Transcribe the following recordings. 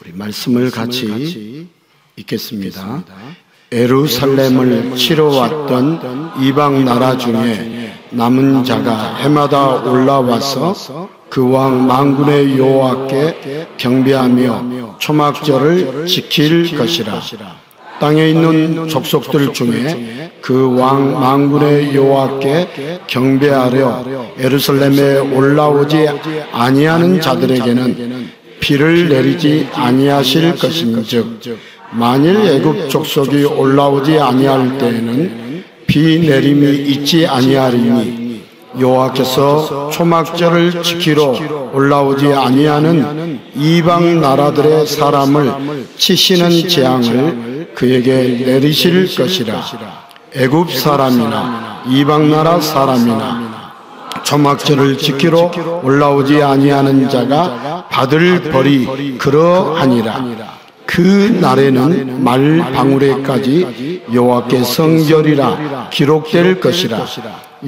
우리 말씀을 같이 읽겠습니다. 예루살렘을 치러 왔던 이방 나라 중에 남은 자가 해마다 올라와서 그 왕 만군의 여호와께 경배하며 초막절을 지킬 것이라. 땅에 있는 족속들 중에 그 왕 만군의 여호와께 경배하려 예루살렘에 올라오지 아니하는 자들에게는 비를 내리지 아니하실 것인즉, 만일 애굽 족속이 올라오지 아니할 때에는 비 내림이 있지 아니하리니, 여호와께서 초막절을 지키러 올라오지 아니하는 이방 나라들의 사람을 치시는 재앙을 그에게 내리실 것이라. 애굽 사람이나 이방 나라 사람이나 초막절을 지키러 올라오지 아니하는 자가 받을 벌이 그러하니라. 그 날에는 말방울에까지 여호와께 성결이라 기록될 것이라.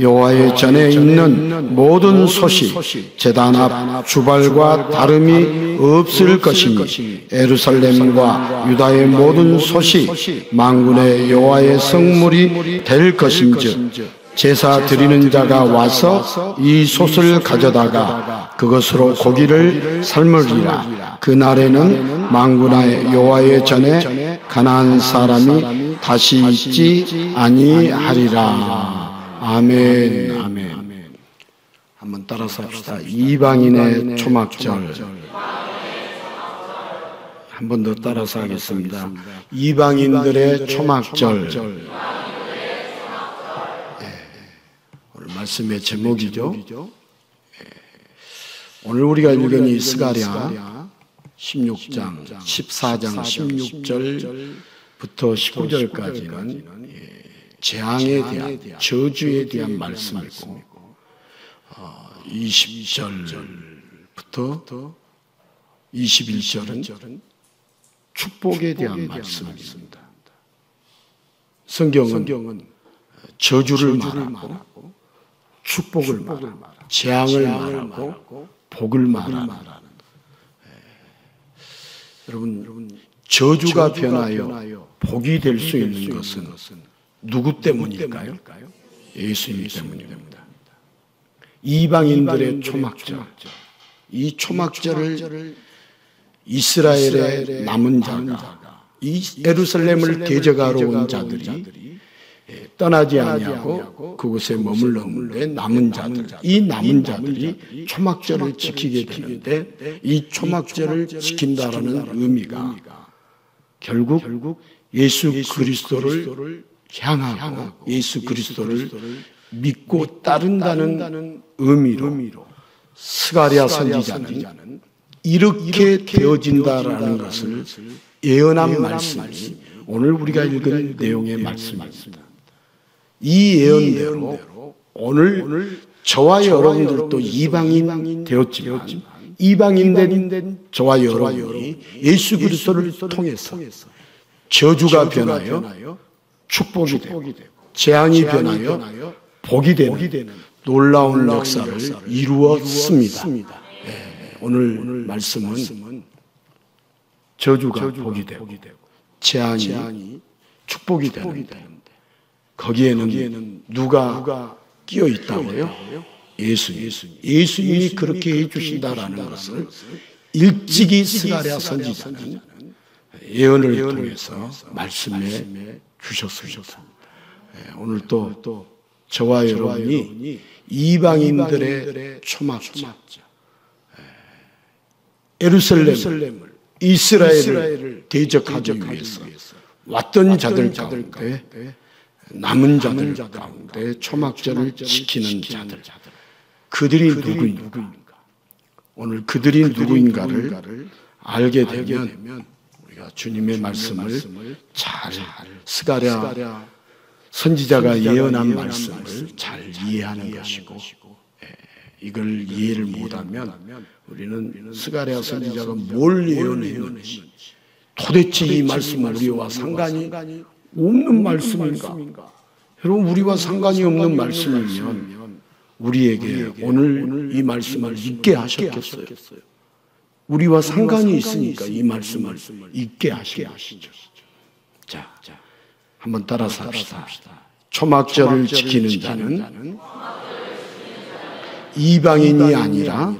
여호와의 전에 있는 모든 솥이 제단 앞 주발과 다름이 없을 것이니, 예루살렘과 유다의 모든 솥이 만군의 여호와의 성물이 될 것인즉, 제사 드리는 자가 와서 이 솥을 가져다가 그것으로 고기를 삶으리라. 그 날에는 만군의 여호와의 전에 가나안 사람이 다시 있지 아니하리라. 아멘. 아멘. 한번 따라서 합시다. 이방인의 초막절. 한 번 더 따라서 하겠습니다. 이방인들의 초막절. 오늘 말씀의 제목이죠. 오늘 우리가 읽은 이 스가랴 16장, 14장 16절부터 19절까지는 재앙에 대한, 저주에 대한 말씀이고, 20절부터 21절은 축복에 대한 말씀입니다. 성경은 저주를 말하고 축복을 말하고 재앙을 말하고 복을 말하는, 여러분, 저주가 변하여 복이 될 수 있는 것은 누구 때문일까요? 예수님 때문입니다. 이방인들의 초막절, 이 초막절을 이스라엘의 남은 자가, 이 예루살렘을 대적하러 온 자들이 떠나지 아니하고 그곳에 머물렀는데, 남은 자들, 이 남은 자들이 초막절을 지키게 되는데, 이 초막절을 지킨다라는 의미가 결국 예수 그리스도를 향하고 예수 그리스도를 믿고 따른다는 의미로 스가랴 선지자는 이렇게 되어진다라는 것을 예언한 말씀이 오늘 우리가 읽은 내용의 말씀입니다. 이 예언대로 오늘 저와 여러분들도 이방인 되었지만, 이방인된 저와 여러분이 예수 그리스도를 통해서 저주가 변하여 축복이 되고, 재앙이 변하여 복이 되는 놀라운 역사를 이루었습니다. 오늘 말씀은 저주가 복이 되고 재앙이 축복이 되는데, 거기에는 누가 끼어 있다고요? 예수님이 그렇게 해주신다라는 것을 일찍이 스가랴 선지자는 예언을 통해서 말씀해 주셨습니다. 오늘 또 저와 여러분이 이방인들의 초막절, 예루살렘을, 이스라엘을 대적하기 위해서 왔던 자들 가운데, 남은 자들 가운데 초막절을 지키는 자들, 그들이 누구인가? 오늘 그들이 누구인가를 알게 되면 우리가 주님의 말씀을 잘, 스가랴 선지자가 예언한 말씀을 잘 이해하는 것이고, 이걸 이해를 못하면 우리는 스가랴 선지자가 뭘 예언했는지, 도대체 이 말씀은 우리와 상관이 없는 말씀인가? 여러분, 우리와 상관이 없는 말씀이면 우리에게 오늘 이 말씀을 읽게 하셨겠어요? 우리와 상관이 있으니까 이 말씀을 잊게 하시죠. 자, 한번 따라서 합시다. 초막절을 지키는 자는 이방인이 아니라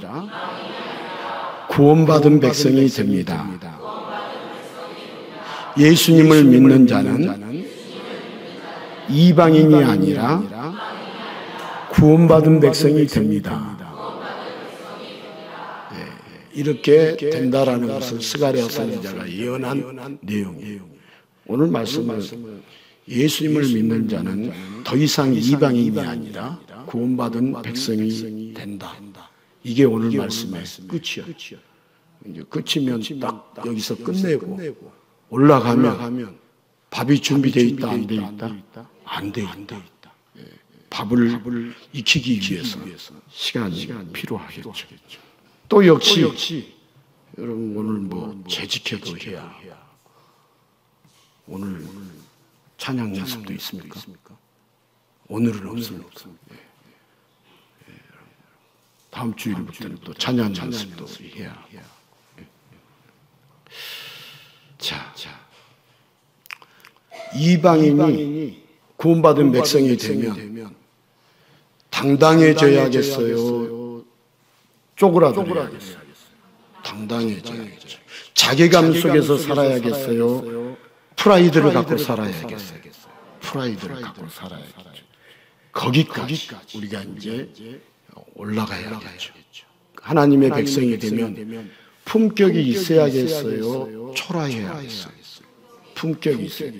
구원받은 백성이 됩니다. 예수님을 믿는 자는 이방인이 아니라 구원받은 백성이 됩니다. 이렇게 된다라는 것을 스가랴 선지자가 예언한 내용이에요. 오늘 말씀은 예수님을 믿는 자는 더 이상 이방인이 아니라 구원받은 백성이 된다. 이게 오늘 말씀의 끝이야. 이제 끝이면 딱 여기서 끝내고 올라가면 밥이 준비되어 있다, 안 돼 있다? 안 돼 있다. 밥을 익히기 위해서 시간이 필요하겠죠. 또 역시 여러분 오늘 뭐 재직해도 해야 오늘 찬양 연습도 있습니까? 오늘은 없습니다. 다음 주일부터는 또 찬양 연습도 해야. 자, 이방인이 구원받은 백성이 되면 당당해져야겠어요? 쪼그라들어야겠어요? 당당해져야겠죠. 자괴감 속에서 살아야겠어요? 프라이드를 갖고 살아야겠어요? 프라이드를 갖고 살아야겠죠. 거기까지 우리가 이제 올라가야겠죠. 하나님의 백성이 되면 품격이 있어야겠어요? 초라해야겠어요? 품격이 있어요.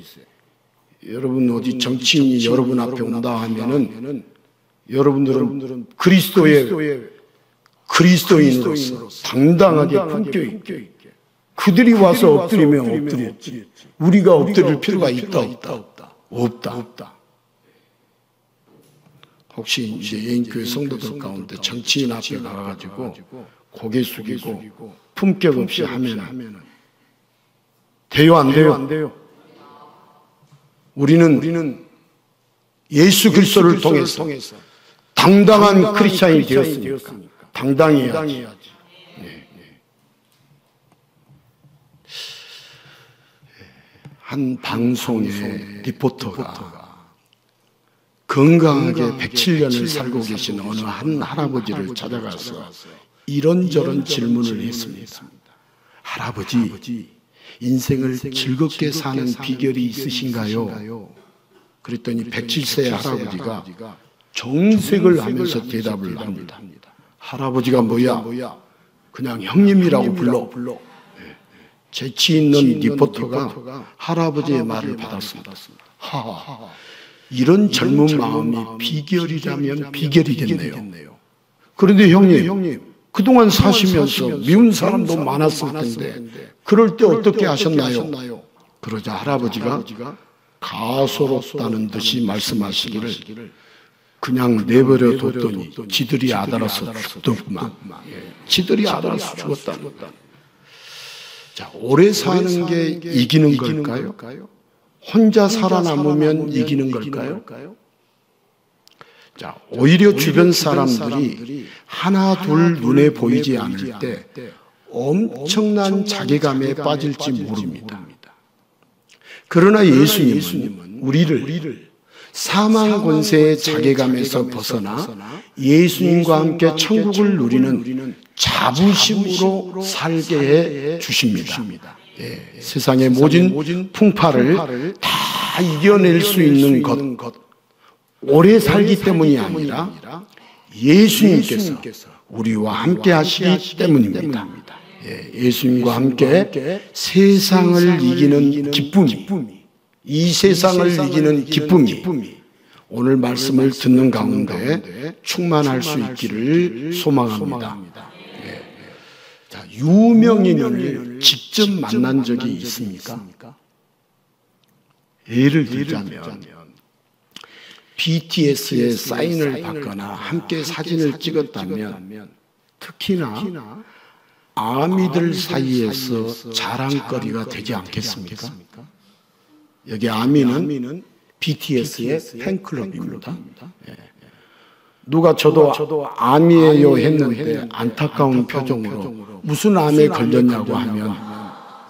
여러분 어디 정치인이 여러분 앞에 온다 하면은 여러분들은 그리스도인으로서 당당하게 품격 있게 그들이 와서 엎드리면 엎드렸지. 우리가 엎드릴 필요가 있다 없다. 혹시 이제 예인교회 성도들 가운데 정치인 앞에 가가지고 고개 숙이고 품격 없이 하면 돼요 안 돼요? 우리는 예수 그리스도를 통해서 당당한 크리스찬이 되었으니까 당당해야지. 한 방송의 리포터가 건강하게 107년을 살고 계신 어느 한 할아버지를 찾아가서 이런저런 질문을 했습니다. 할아버지, 인생을 즐겁게 사는 비결이 있으신가요? 그랬더니 107세 할아버지가 정색을 하면서 대답을 합니다. 할아버지가 뭐야? 그냥 형님이라고 불러. 재치 있는 리포터가 할아버지의 말을 받았습니다. 이런 젊은 마음이 비결이라면 비결이겠네요. 그런데 형님, 그동안 사시면서 미운 사람도 많았을 텐데 그럴 때 어떻게 하셨나요? 그러자 할아버지가 가소롭다는 듯이 말씀하시기를 그냥 내버려 뒀더니 지들이 알아서 죽더구만. 지들이 알아서 죽었다는 것. 자, 오래 사는 게 이기는 걸까요? 혼자 살아남으면 이기는 걸까요? 자, 오히려 주변 사람들이 하나 둘 눈에 보이지 않을 때 엄청난 자괴감에 빠질지 모릅니다. 그러나 예수님은 우리를 사망 권세의 자괴감에서 벗어나 예수님과 함께 천국을 누리는 자부심으로 살게 해 주십니다. 세상의 모진 풍파를 다 이겨낼 수 있는 것, 오래 살기 때문이 아니라 예수님께서 우리와 함께 하시기 때문입니다. 예수님과 함께 세상을 이기는 기쁨이, 이 세상을 이기는 기쁨이 오늘 말씀을 듣는 가운데 충만할 수 있기를 소망합니다. 자, 유명인을 직접 만난 적이 있습니까? 예를 들자면 BTS의 사인을 받거나 함께 사진을 찍었다면 특히나 아미들 사이에서 자랑거리가 되지 않겠습니까? 여기 아미는 BTS의 팬클럽입니다. 누가 저도 암이에요 했는데 안타까운 표정으로 무슨 암에 걸렸냐고 하면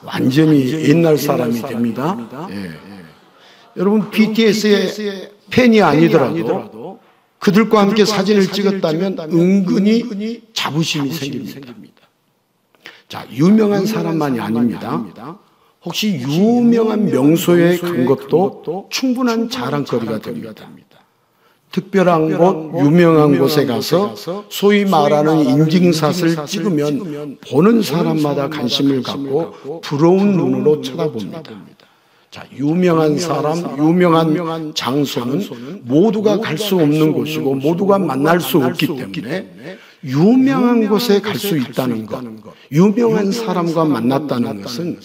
완전히 옛날 사람이 됩니다. 예. 여러분 BTS의 팬이 아니더라도 그들과 함께 사진을 찍었다면 은근히 자부심이 생깁니다. 자, 유명한 사람만이 아닙니다. 혹시 유명한 명소에 간 것도 충분한 자랑거리가 됩니다. 특별한 곳, 유명한 곳에 가서 소위 말하는 인증샷을 찍으면 보는 사람마다 관심을 갖고 부러운 눈으로 쳐다봅니다. 자, 유명한 사람, 유명한 장소는 모두가 갈 수 없는 곳이고 모두가 만날 수 없기 때문에 유명한 곳에 갈 수 있다는 것, 유명한 사람과 만났다는 것은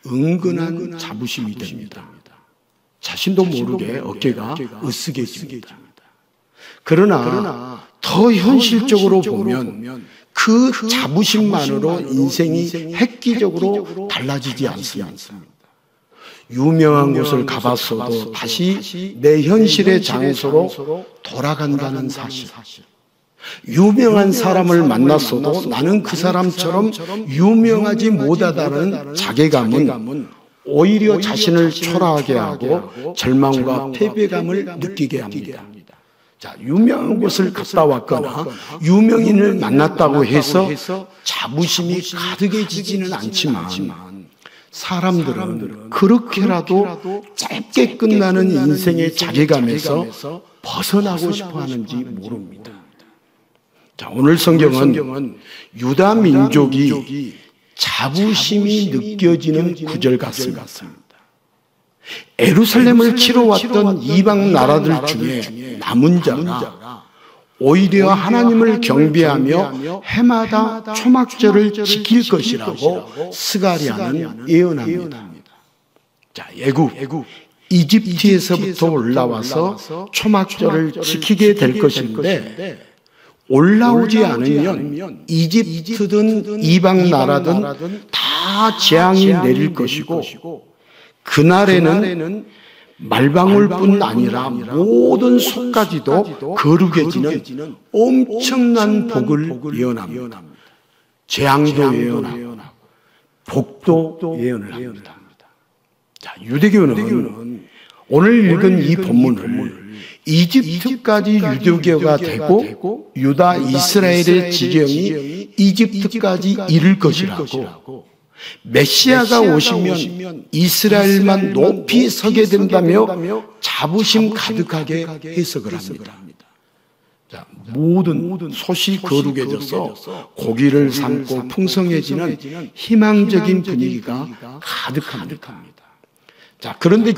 은근한 자부심이 됩니다. 자신도 모르게 어깨가 으쓱해집니다. 그러나 더 현실적으로 보면 그 자부심만으로 인생이 획기적으로 달라지지 않습니다. 유명한 곳을 가봤어도 다시 내 현실의 장소로 돌아간다는 사실. 유명한 사람을 만났어도 나는 그 사람처럼 유명하지 못하다는 자괴감은 오히려 자신을 초라하게 하고 절망과 패배감을 느끼게 합니다. 자, 유명한 곳을 갔다 왔거나 유명인을 만났다고 해서 자부심이 가득해지지는 않지만 사람들은 그렇게라도 짧게 끝나는 인생의 자괴감에서 벗어나고 싶어 하는지 모릅니다. 자, 오늘 성경은 유다 민족이 자부심이 느껴지는 구절 같습니다. 예루살렘을 치러 왔던 이방 나라들 중에 남은 자가 오히려 하나님을 경배하며 해마다 초막절을 지킬 것이라고 스가랴는 예언합니다. 자, 애굽 이집트에서부터 올라와서 초막절을 지키게 될 것인데 올라오지 않으면 이집트든 이방 나라든 다 재앙이 내릴 것이고 그날에는 말방울뿐 아니라 모든 속까지도 거룩해지는 엄청난 복을 예언합니다. 재앙도 예언하고 복도 예언을 합니다. 자, 유대교는 오늘 읽은 이 본문을 이집트까지 유대교가 되고 유다 이스라엘의 지경이 이집트까지 이를 것이라고 메시아가 오시면 이스라엘만 높이 서게 된다며 자부심 가득하게 해석을 합니다. 자, 모든 솥이 거룩해져서 고기를 삶고 풍성해지는 희망적인 분위기가 가득합니다. 자, 그런데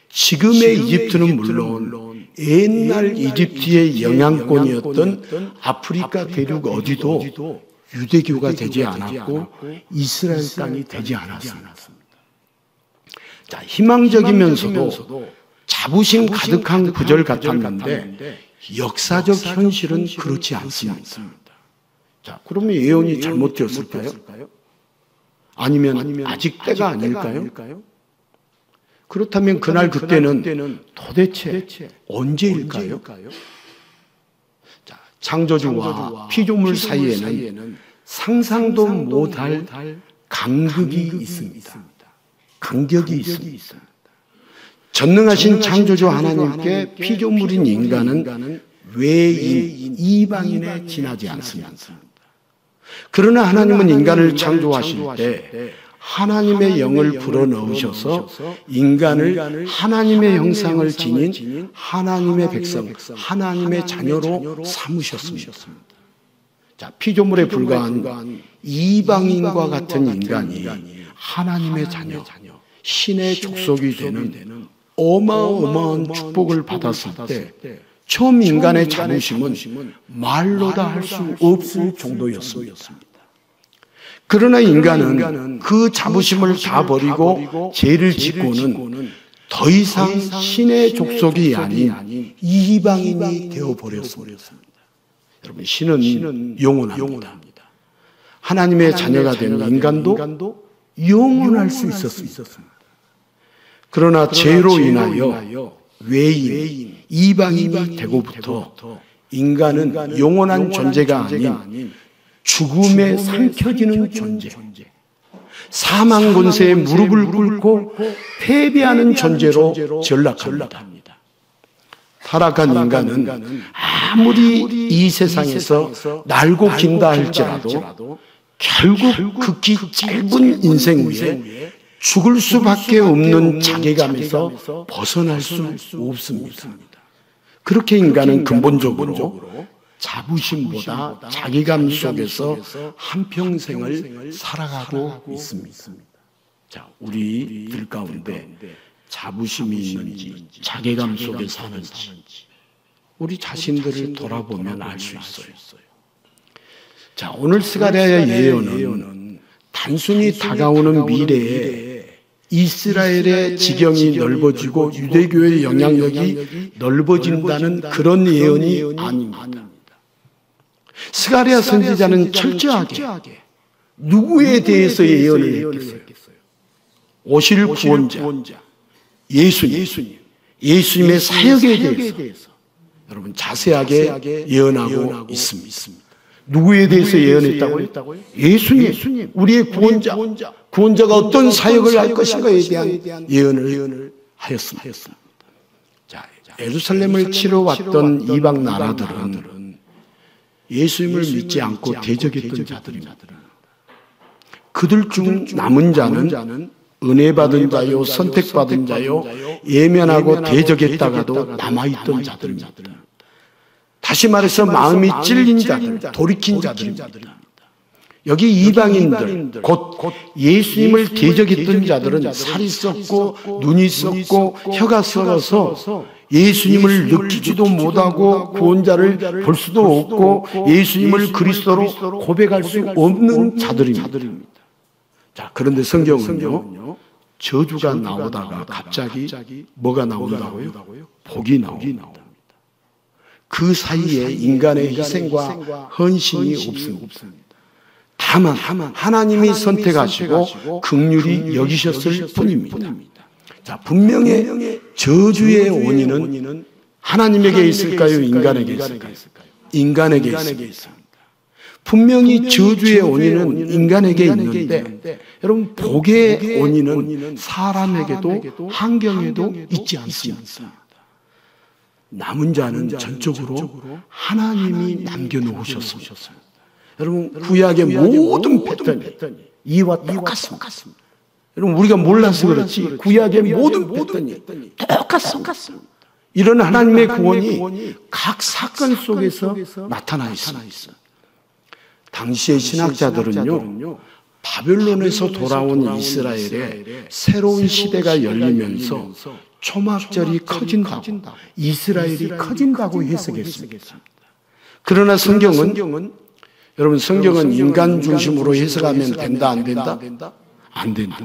지금의 이집트는 물론 옛날 이집트의 영향권이었던 아프리카 대륙 어디도 유대교가 되지 않았고 이스라엘 땅이 되지 않았습니다. 자, 희망적이면서도 자부심 가득한 구절 같았는데 역사적 현실은 그렇지 않습니다. 자, 그러면 예언이 잘못되었을까요? 아니면 아직 때가 아닐까요? 그렇다면 그날 그때는 도대체 언제일까요? 자, 창조주와 피조물 사이에는 상상도 못할 간극이 있습니다. 간격이 있습니다. 전능하신 창조주 하나님께 피조물인 인간은 외인, 이방인에 지나지 않습니다. 그러나 하나님은 인간을 창조하실 때 하나님의 영을 불어넣으셔서 인간을 하나님의 형상을 지닌 하나님의 백성, 하나님의 자녀로 삼으셨습니다. 자, 피조물에 불과한 이방인과 같은 인간이 하나님의 자녀, 신의 족속이 되는 어마어마한 축복을 받았을 때 처음 인간의 자부심은 말로 다 할 수 없을 정도였습니다. 그러나 인간은 그 자부심을 다 버리고 죄를 짓고는 더 이상 신의 족속이 아닌 이방인이 되어버렸습니다. 여러분, 신은 영원합니다. 하나님의 자녀가 된 인간도 영원할 수 있었습니다. 그러나 죄로 인하여 외인, 이방인이 되고부터 인간은 영원한 존재가 아닌 죽음에 삼켜지는 존재, 사망 권세에 무릎을 꿇고 패배하는 존재로 전락합니다. 타락한 인간은 아무리 이 세상에서 날고 긴다 할지라도 결국 극히 짧은 인생 위에 죽을 수밖에 없는 자괴감에서 벗어날 수 없습니다. 그렇게 인간은 근본적으로 자부심보다 자괴감 속에서 한평생을 살아가고 있습니다. 자, 우리들 가운데 자부심이 있는지 자괴감 속에 사는지 우리 자신들을 돌아보면 알 수 있어요. 자, 오늘 스가랴의 예언은 단순히 다가오는 미래에 이스라엘의 지경이 넓어지고 유대교의 영향력이 넓어진다는 그런 예언이 아닙니다. 스가랴 선지자는 철저하게 누구에 대해서 예언을 했겠어요? 오실 구원자, 예수님의 사역에 대해서 여러분 자세하게 예언하고 있습니다. 누구에 대해서 예언했다고요? 예수님, 우리의 구원자가 어떤 사역을 할 것인가에 대한 예언을 하였습니다. 자, 예루살렘을 치러 왔던 이방 나라들은 예수님을 믿지 않고 대적했던 자들입니다. 그들 중 남은 자는 은혜 받은 자요, 선택받은 자요, 예면하고 대적했다가도 남아있던 자들입니다. 다시 말해서 마음이 찔린 자들, 돌이킨 자들입니다. 여기 이방인들, 곧 예수님을 대적했던 자들은 살이 썩고 눈이 썩고 혀가 썩어서 예수님을 느끼지도 못하고 구원자를 볼 수도 없고 예수님을 그리스도로 고백할 수 없는 자들입니다. 자, 그런데 성경은요, 저주가 나오다가 갑자기 뭐가 나온다고요? 복이 나옵니다. 그 사이에 인간의 희생과 헌신이 없습니다. 다만 하나님이 선택하시고 긍휼히 여기셨을 뿐입니다. 자, 분명히 저주의 원인은 하나님에게 있을까요? 인간에게 있을까요? 인간에게 있습니다. 분명히 저주의 원인은 인간에게 있는데 여러분 복의 원인은 사람에게도 환경에도 있지 않습니다. 남은 자는 전적으로 하나님이 남겨놓으셨습니다. 여러분 구약의 모든 패턴이 이와 똑같습니다. 여러분 우리가 몰라서 그렇지 구약의 모든 패턴이 똑같습니다. 이런 하나님의 구원이 각 사건 속에서 나타나 있습니다. 당시의 신학자들은요, 바벨론에서 돌아온 이스라엘에 새로운 시대가 열리면서 초막절이 커진다고, 이스라엘이 커진다고 해석했습니다. 그러나 성경은 여러분 성경은 인간 중심으로 해석하면 된다 안 된다? 안 된다.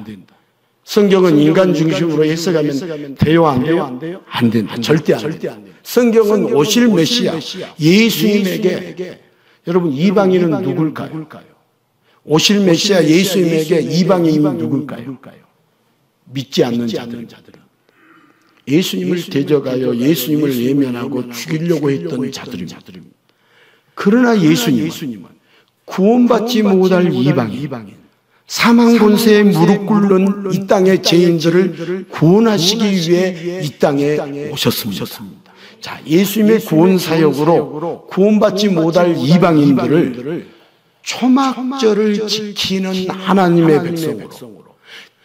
성경은 인간 중심으로 해석하면 돼요 안 돼요? 안 된다. 절대 안 된다. 성경은 오실 메시아 예수님에게 여러분 이방인은 누굴까요? 오실 메시아 예수님에게 이방인이 누굴까요? 믿지 않는 자들입니다. 예수님을 대적하여 예수님을 예면하고 죽이려고 했던 자들입니다. 그러나 예수님은 구원받지 못할 이방인, 사망 권세에 무릎 꿇는 이 땅의 죄인들을 구원하시기 위해 이 땅에 오셨습니다. 자, 예수님의 구원 사역으로 구원받지 못할 이방인들을 초막절을 지키는 하나님의 백성으로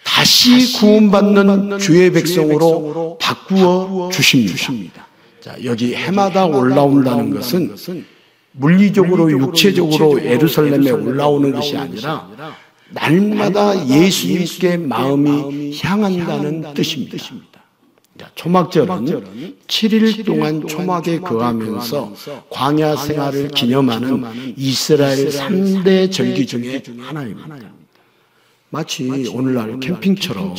다시 구원받는 주의 백성으로 바꾸어 주십니다. 자, 여기 해마다 올라온다는 것은 물리적으로 육체적으로 예루살렘에 올라오는 것이 아니라 날마다 예수님께 마음이 향한다는 뜻입니다. 자, 초막절은 7일 동안 초막에 거하면서 광야 생활을 기념하는 이스라엘 3대 절기 중에 하나입니다. 마치 오늘날 캠핑처럼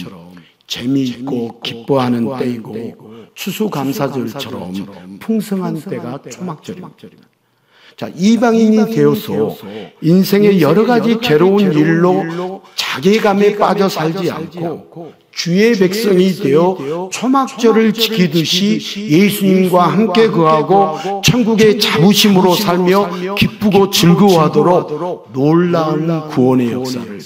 재미있고 기뻐하는 때이고 추수감사절처럼 풍성한 때가 초막절입니다. 자, 이방인이 되어서 인생의 여러 가지 괴로운 일로 자괴감에 빠져 살지 않고 주의 백성이 되어 초막절을 지키듯이 예수님과 함께 거하고 천국의 자부심으로 살며 기쁘고 즐거워하도록 놀라운 구원의 역사를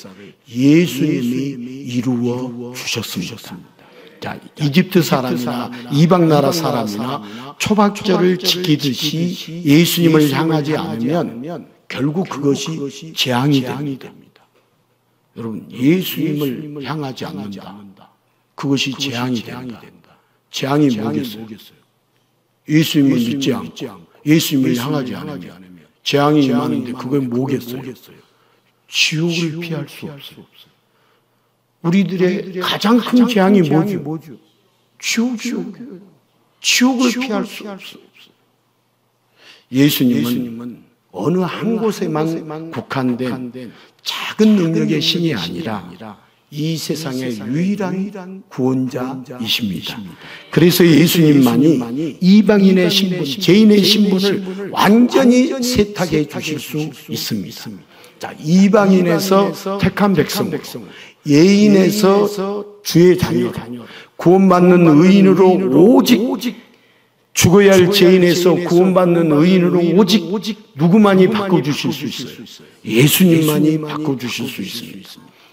예수님이 이루어 주셨습니다. 자, 이집트 사람이나 이방 나라 사람이나 초막절을 지키듯이 예수님을 향하지 않으면 결국 그것이 재앙이 됩니다. 여러분, 예수님을 향하지 않는다. 그것이 재앙이 된다. 재앙이 뭐겠어요? 예수님을 믿지 않고 예수님을 향하지 않으면 재앙이 임하는데 그게 뭐겠어요? 지옥을 피할 수 없어요. 우리들의 가장 큰 재앙이 뭐죠? 지옥을 피할 수 없어요. 예수님은 어느 한 곳에만 국한된 작은 능력의 신이 아니라 이 세상의 유일한 구원자이십니다. 그래서 예수님만이 이방인의 신분, 죄인의 신분을 완전히 세탁해 주실 수 있습니다. 자, 이방인에서 택한 백성, 예인에서 주의 자녀, 구원받는 의인으로 오직 죽어야 할 죄인에서 구원받는 의인으로 오직 누구만이 바꿔주실 수 있어요? 예수님만이 바꿔주실 수 있습니다.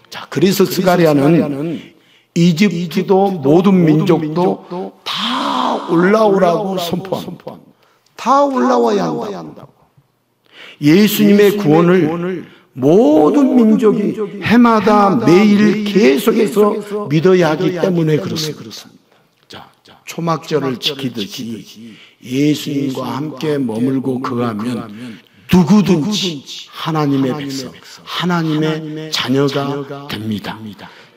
자, 그래서 스가랴는 이집트도 모든 민족도 다 올라오라고 선포합니다. 다 올라와야 한다고. 예수님의 구원을 모든 민족이 해마다 매일 계속해서 믿어야 하기 때문에 그렇습니다. 자, 초막절을 지키듯이 예수님과 함께 머물고 거하면 누구든지 하나님의 백성, 하나님의 자녀가 됩니다.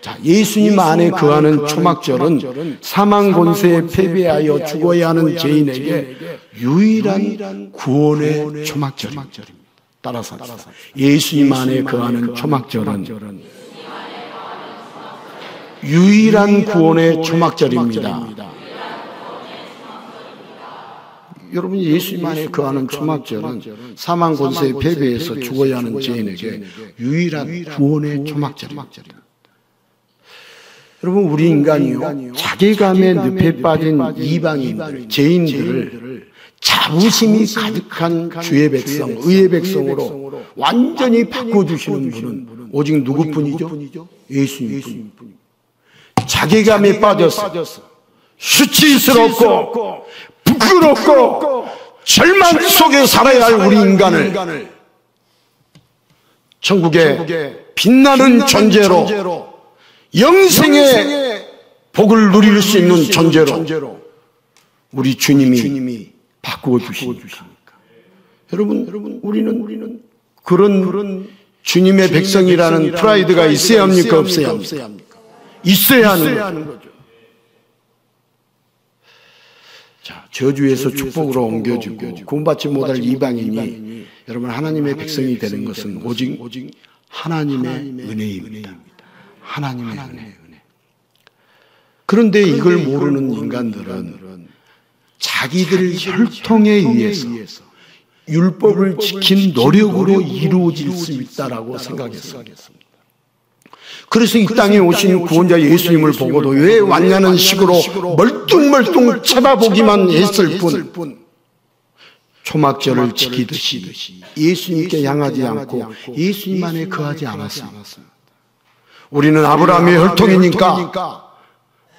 자, 예수님 안에 거하는 초막절은 사망 권세에 패배하여 죽어야 하는 죄인에게 유일한 구원의 초막절입니다. 따라서 예수님 안에 거하는 초막절은 유일한 구원의 초막절입니다. 여러분, 예수님 안에 거하는 초막절은 사망 권세에 패배해서 죽어야 하는 죄인에게 유일한 구원의 초막절입니다. 여러분, 우리 인간이요, 자괴감에 늪에 빠진 이방인들, 죄인들을 자부심이 가득한 주의 백성, 의의 백성으로 완전히 바꿔주시는 분은 오직 누구뿐이죠? 예수님뿐입니다. 자괴감에 빠져서 수치스럽고 부끄럽고 절망 속에 살아야 할 우리 인간을 천국의 빛나는 존재로 영생의 복을 누릴 수 있는 존재로 우리 주님이 바꾸어 주시니까. 여러분, 우리는 그런 주님의 백성이라는 프라이드가 있어야 합니까? 없어야 합니까? 있어야 하는 거죠. 자, 저주에서 축복으로 옮겨주고 구원받지 못할 이방인이 여러분 하나님의 백성이 되는 것은 오직 하나님의 은혜입니다. 하나님의 은혜. 그런데 이걸 모르는 인간들은 자기들 혈통에 의해서 율법을 지킨 노력으로 이루어질 수 있다라고 생각했습니다. 그래서 이 땅에 오신 구원자 예수님을 보고도 왜 왔냐는 식으로 멀뚱멀뚱 쳐다보기만 했을 뿐 초막절을 지키듯이 예수님께 향하지 않고 예수님 안에 거하지 않았습니다. 우리는 아브라함의 혈통이니까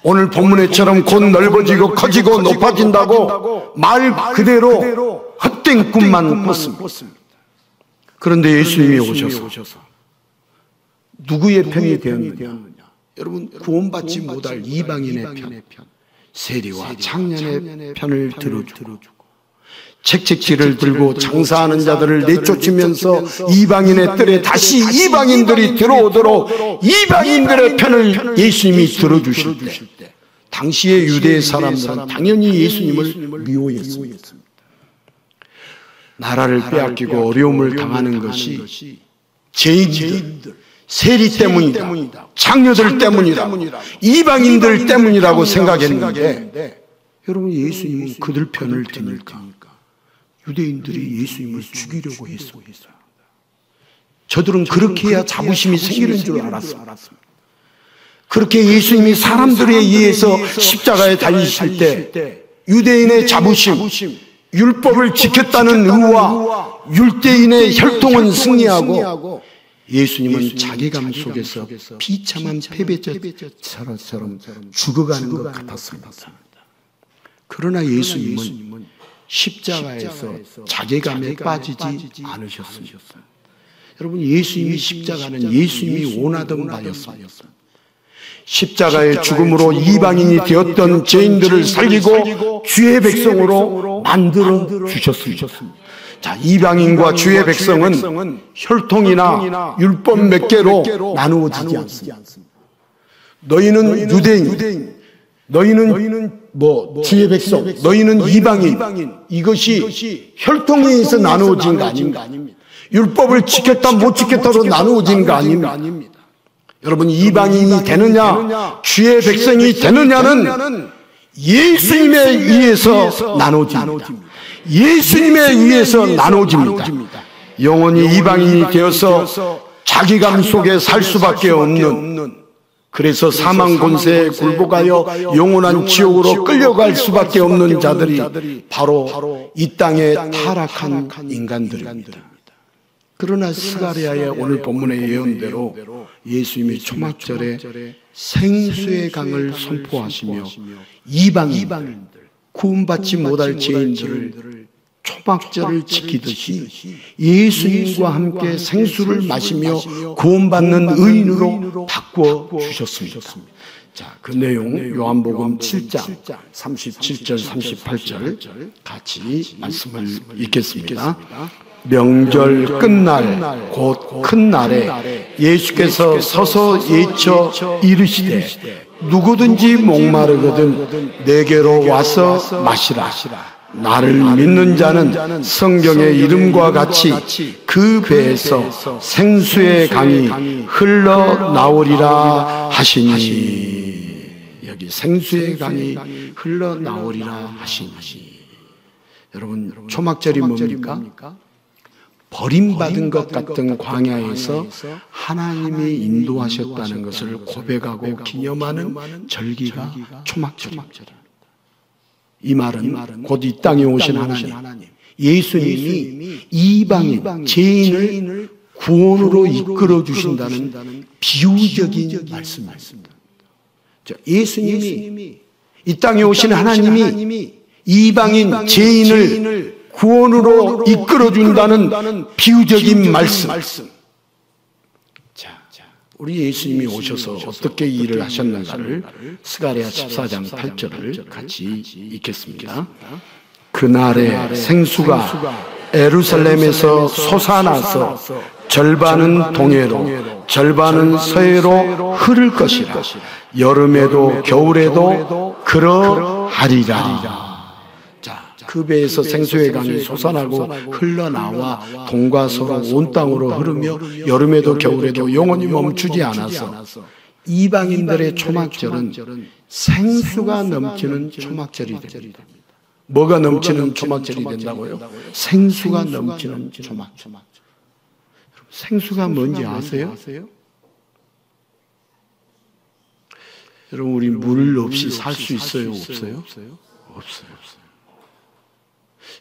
오늘 본문에처럼 곧 넓어지고 커지고 높아진다고 말 그대로 헛된 꿈만 꿨습니다. 그런데 예수님이 오셔서 누구의 편이 되었느냐? 여러분, 구원받지 못할 이방인의 편, 세리와 창년의 편을 들어주고 책책지를 들고 장사하는 자들을 내쫓으면서 이방인의 뜰에 다시 이방인들이 들어오도록 이방인들의 편을 예수님이 들어주실 때 당시의 유대 사람들은 당연히 예수님을 미워했습니다. 나라를 빼앗기고 어려움을 당하는 것이 죄인들, 세리 때문이다, 창녀들 때문이다, 이방인들 때문이라고 생각했는데 여러분, 예수님은 그들 편을 드니까 유대인들이 예수님을 죽이려고 했습니다. 저들은 그렇게 해야 자부심이 생기는 줄 알았습니다. 그렇게 예수님이 사람들에 의해서 십자가에 달리실 때 유대인의 자부심, 율법을 지켰다는 의와 율대인의 혈통은 승리하고 예수님은 자괴감 속에서 비참한 패배자처럼 죽어가는 것 같았습니다. 그러나 예수님은 십자가에서 자괴감에 빠지지 않으셨습니다. 여러분, 예수님이 십자가는 예수님이 원하던 바였습니다. 십자가의 죽음으로 이방인이 되었던 죄인들을 살리고 주의 백성으로 만들어 주셨습니다. 자, 이방인과 주의 백성은 혈통이나 율법 몇 개로 나누어지지 않습니다. 너희는 유대인, 너희는 주의 백성, 너희는 이방인, 이것이 혈통에 의해서 나누어진 거 아닙니다. 율법을 지켰다 못 지켰다로 나누어진 거 아닙니다. 여러분, 이방인이 되느냐 주의 백성이 되느냐는 예수님에 의해서 나눠집니다. 예수님에 의해서 나눠집니다. 영원히 이방인이 되어서 자기감 속에 살 수밖에 없는, 그래서 사망 권세에 굴복하여 영원한 지옥으로 끌려갈 수밖에 없는 자들이 바로 이 땅에 타락한 인간들입니다. 그러나 스가랴의 오늘 본문의 예언대로 예수님이 초막절에 생수의 강을 선포하시며 이방인들, 구원받지 못할 죄인들을 초막절을 지키듯이 예수님과 함께 생수를 마시며 구원받는 의인으로 바꾸어 주셨습니다. 자, 그 내용 요한복음 7장 37절 38절 같이 말씀을 읽겠습니다. 명절 끝날 곧 큰 날에 예수께서 서서 예쳐 이르시되 누구든지 목마르거든 내게로 와서 마시라. 나를 믿는 자는 성경의 이름과 같이 그 배에서 생수의 강이 흘러나오리라 하시니. 여기 생수의 강이 흘러나오리라 하시니. 여러분, 초막절이 뭡니까? 버림받은 것 같은 광야에서 하나님이 인도하셨다는 것을 고백하고 기념하는 절기가 초막절입니다. 이 말은 곧 이 땅에 오신 하나님, 예수님이 이방인, 죄인을 구원으로 이끌어 주신다는 비유적인 말씀입니다. 예수님이, 이 땅에 오신 하나님이 이방인, 죄인을 구원으로 이끌어준다는 비유적인 말씀. 자, 우리 예수님이 오셔서 어떻게 일을 하셨는가를 스가랴 14장 8절을 같이 읽겠습니다. 그날에 생수가 예루살렘에서 솟아나서 절반은 동해로 절반은 서해로 흐를 것이라. 여름에도 겨울에도 그러하리라. 그 배에서 생수의 강이 솟아나고 흘러나와 동과 서로 온 땅으로 흐르며 여름에도 겨울에도 영원히 멈추지 않아서 이방인들의 초막절은 생수가 넘치는 초막절이 됩니다. 뭐가 넘치는 초막절이 된다고요? 생수가 넘치는 초막절. 생수가 뭔지 아세요? 여러분, 우리 물 없이 살 수 있어요? 없어요? 없어요.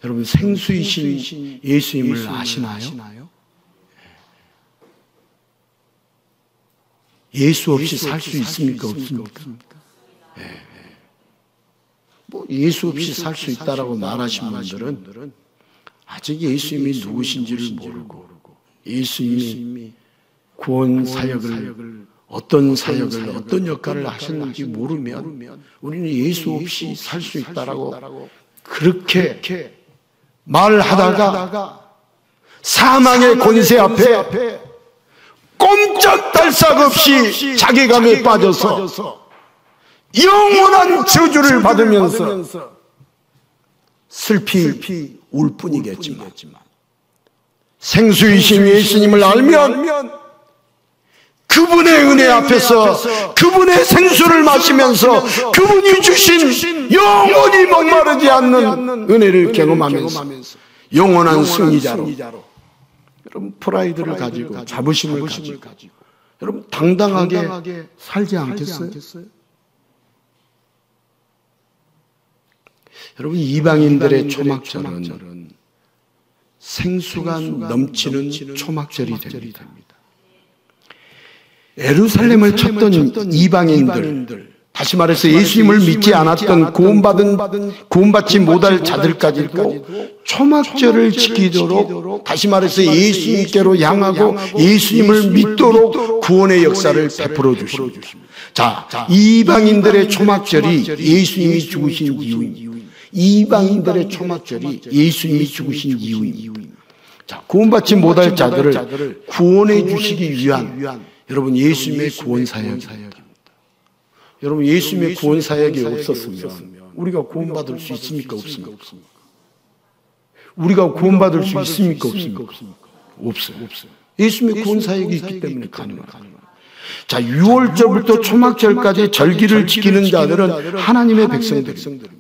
여러분, 생수이신 예수님을 아시나요? 예수 없이 살 수 있습니까? 없습니까? 뭐 예수 없이 살 수 있다라고 말하신 분들은 아직 예수님이 누구신지를 모르고 예수님이 구원 사역을 어떤 사역을 어떤 역할을 하셨는지 모르면 우리는 예수 없이 살 수 있다라고 그렇게 말하다가 사망의 권세 앞에 꼼짝달싹 없이 자괴감에 빠져서 영원한 저주를 받으면서 슬피 울 뿐이겠지만 생수이신 예수님을 알면 그분의 은혜 앞에서 그분의 생수를 마시면서 그분이 주신 영원히 목마르지 않는 은혜를 경험하면서 영원한 승리자로, 여러분, 프라이드를 가지고 자부심을 가지고 여러분 당당하게 살지 않겠어요? 여러분 이방인들의 초막절은 생수가 넘치는 초막절이 됩니다. 예루살렘을 찾던 이방인들, 다시 말해서 예수님을 믿지 않았던 구원받지 못할 자들까지도 초막절을 지키도록, 다시 말해서 예수님께로 향하고 예수님을 믿도록 구원의 역사를 베풀어 주십니다. 자, 이방인들의 초막절이 예수님이 죽으신 이유입니다. 이방인들의 초막절이 예수님이 죽으신 이유입니다. 자, 구원받지 못할 자들을 구원해 주시기 위한 여러분 예수님의 구원 사역입니다. 여러분 예수님의 구원 사역이 없었으면 우리가 구원받을 수 있습니까? 없습니까? 우리가 구원받을 수 있습니까? 없습니까? 없어요. 예수님의 구원 사역이 있기 때문에 가능합니다. 자, 6월절부터 초막절까지 절기를 지키는 자들은 하나님의 백성들입니다.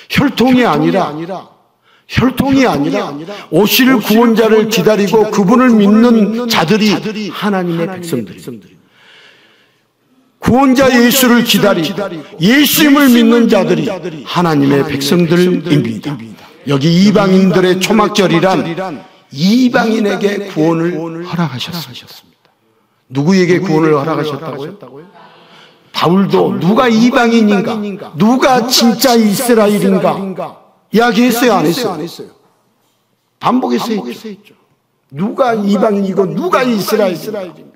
혈통이 아니라 오실 구원자를 기다리고 그분을 믿는 자들이 하나님의 백성들입니다. 구원자 예수를 기다리고 예수님을 믿는 자들이 하나님의 백성들입니다. 여기 이방인들의 초막절이란 이방인에게 구원을 허락하셨습니다. 누구에게 구원을 허락하셨다고요? 바울도 누가 이방인인가, 누가 진짜 이스라엘인가 이야기했어요, 안 했어요? 반복해서 했죠. 누가 이방인이고 누가 이스라엘인가.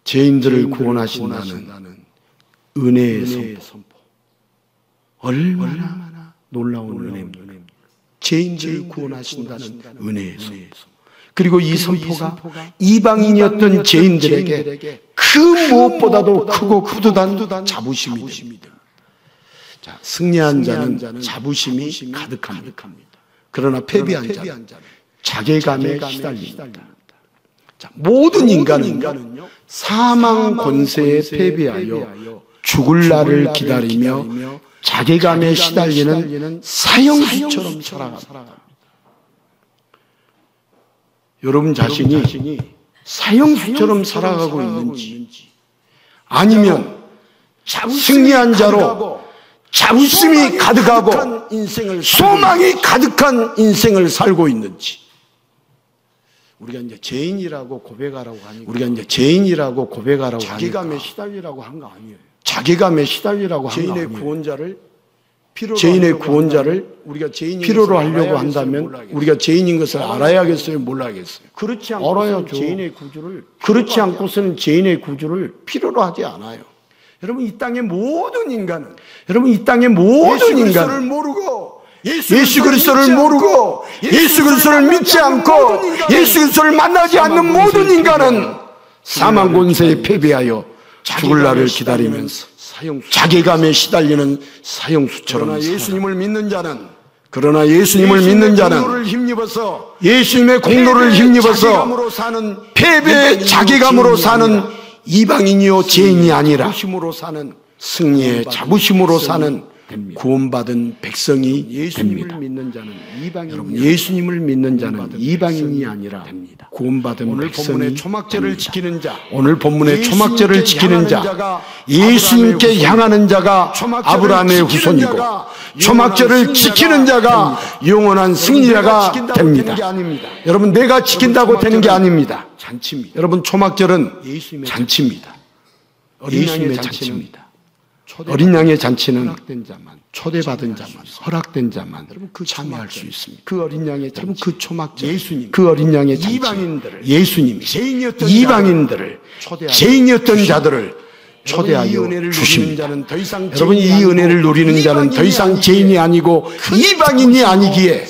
죄인들을 구원하신다는 은혜의 선포, 얼마나 놀라운 은혜입니다. 죄인들을 구원하신다는 은혜의 선포. 그리고 이 선포가 이방인이었던 죄인들에게 그 무엇보다도 크고 푸듯한 자부심이 됩니다. 자, 승리한 자는 자부심이 가득합니다. 그러나 패배한 자는 자괴감에 시달립니다. 자, 모든 인간은 사망 권세에 패배하여 죽을 날을 기다리며 자괴감에 시달리는 사형수처럼 살아갑니다. 여러분 자신이 사형수처럼 살아가고 있는지, 아니면 승리한 자로 자부심이 가득하고 소망이 가득한 인생을 살고 있는지. 우리가 이제 죄인이라고 고백하라고 하니까 자괴감에 시달리라고 한 거 아니에요. 자괴감에 시달리라고 한 거 아니에요. 죄인의 구원자를 우리가 필요로 하려고 한다면 우리가 죄인인 것을 알아야겠어요, 몰라야겠어요? 그렇지 않고서는 죄인의 구주를 필요로 하지 않아요. 여러분 이 땅의 모든 인간은 예수 그리스도를 모르고 예수 그리스도를 믿지 않고 예수 그리스도를 만나지 않는 모든 인간은 사망 권세에 패배하여 죽을 날을 기다리면서 자괴감에 시달리는 사형수처럼 그러나 예수님을 믿는 자는 예수님의 공로를 힘입어서 패배의 자괴감으로 사는 이방인이요 죄인이 아니라 승리의 자부심으로 사는 구원받은 백성이 됩니다. 여러분 예수님을 믿는 자는 이방인이 아니라 구원받은 백성이 됩니다. 오늘 본문의 초막절을 지키는 자, 예수님께 향하는 자가 아브라함의 후손이고 초막절을 지키는 자가 영원한 승리자가 됩니다. 여러분 내가 지킨다고 되는 게 아닙니다. 여러분 초막절은 잔치입니다. 예수님의 잔치입니다. 어린 양의 잔치는 초대받은 자만, 허락된 자만 참여할 수 있습니다. 그 어린 양의 잔치, 그 초막절, 그 어린 양의 잔치, 예수님이 이방인들을, 죄인이었던 자들을 초대하여 주십니다. 여러분 이 은혜를 누리는 자는 더 이상 죄인이 아니고 이방인이 아니기에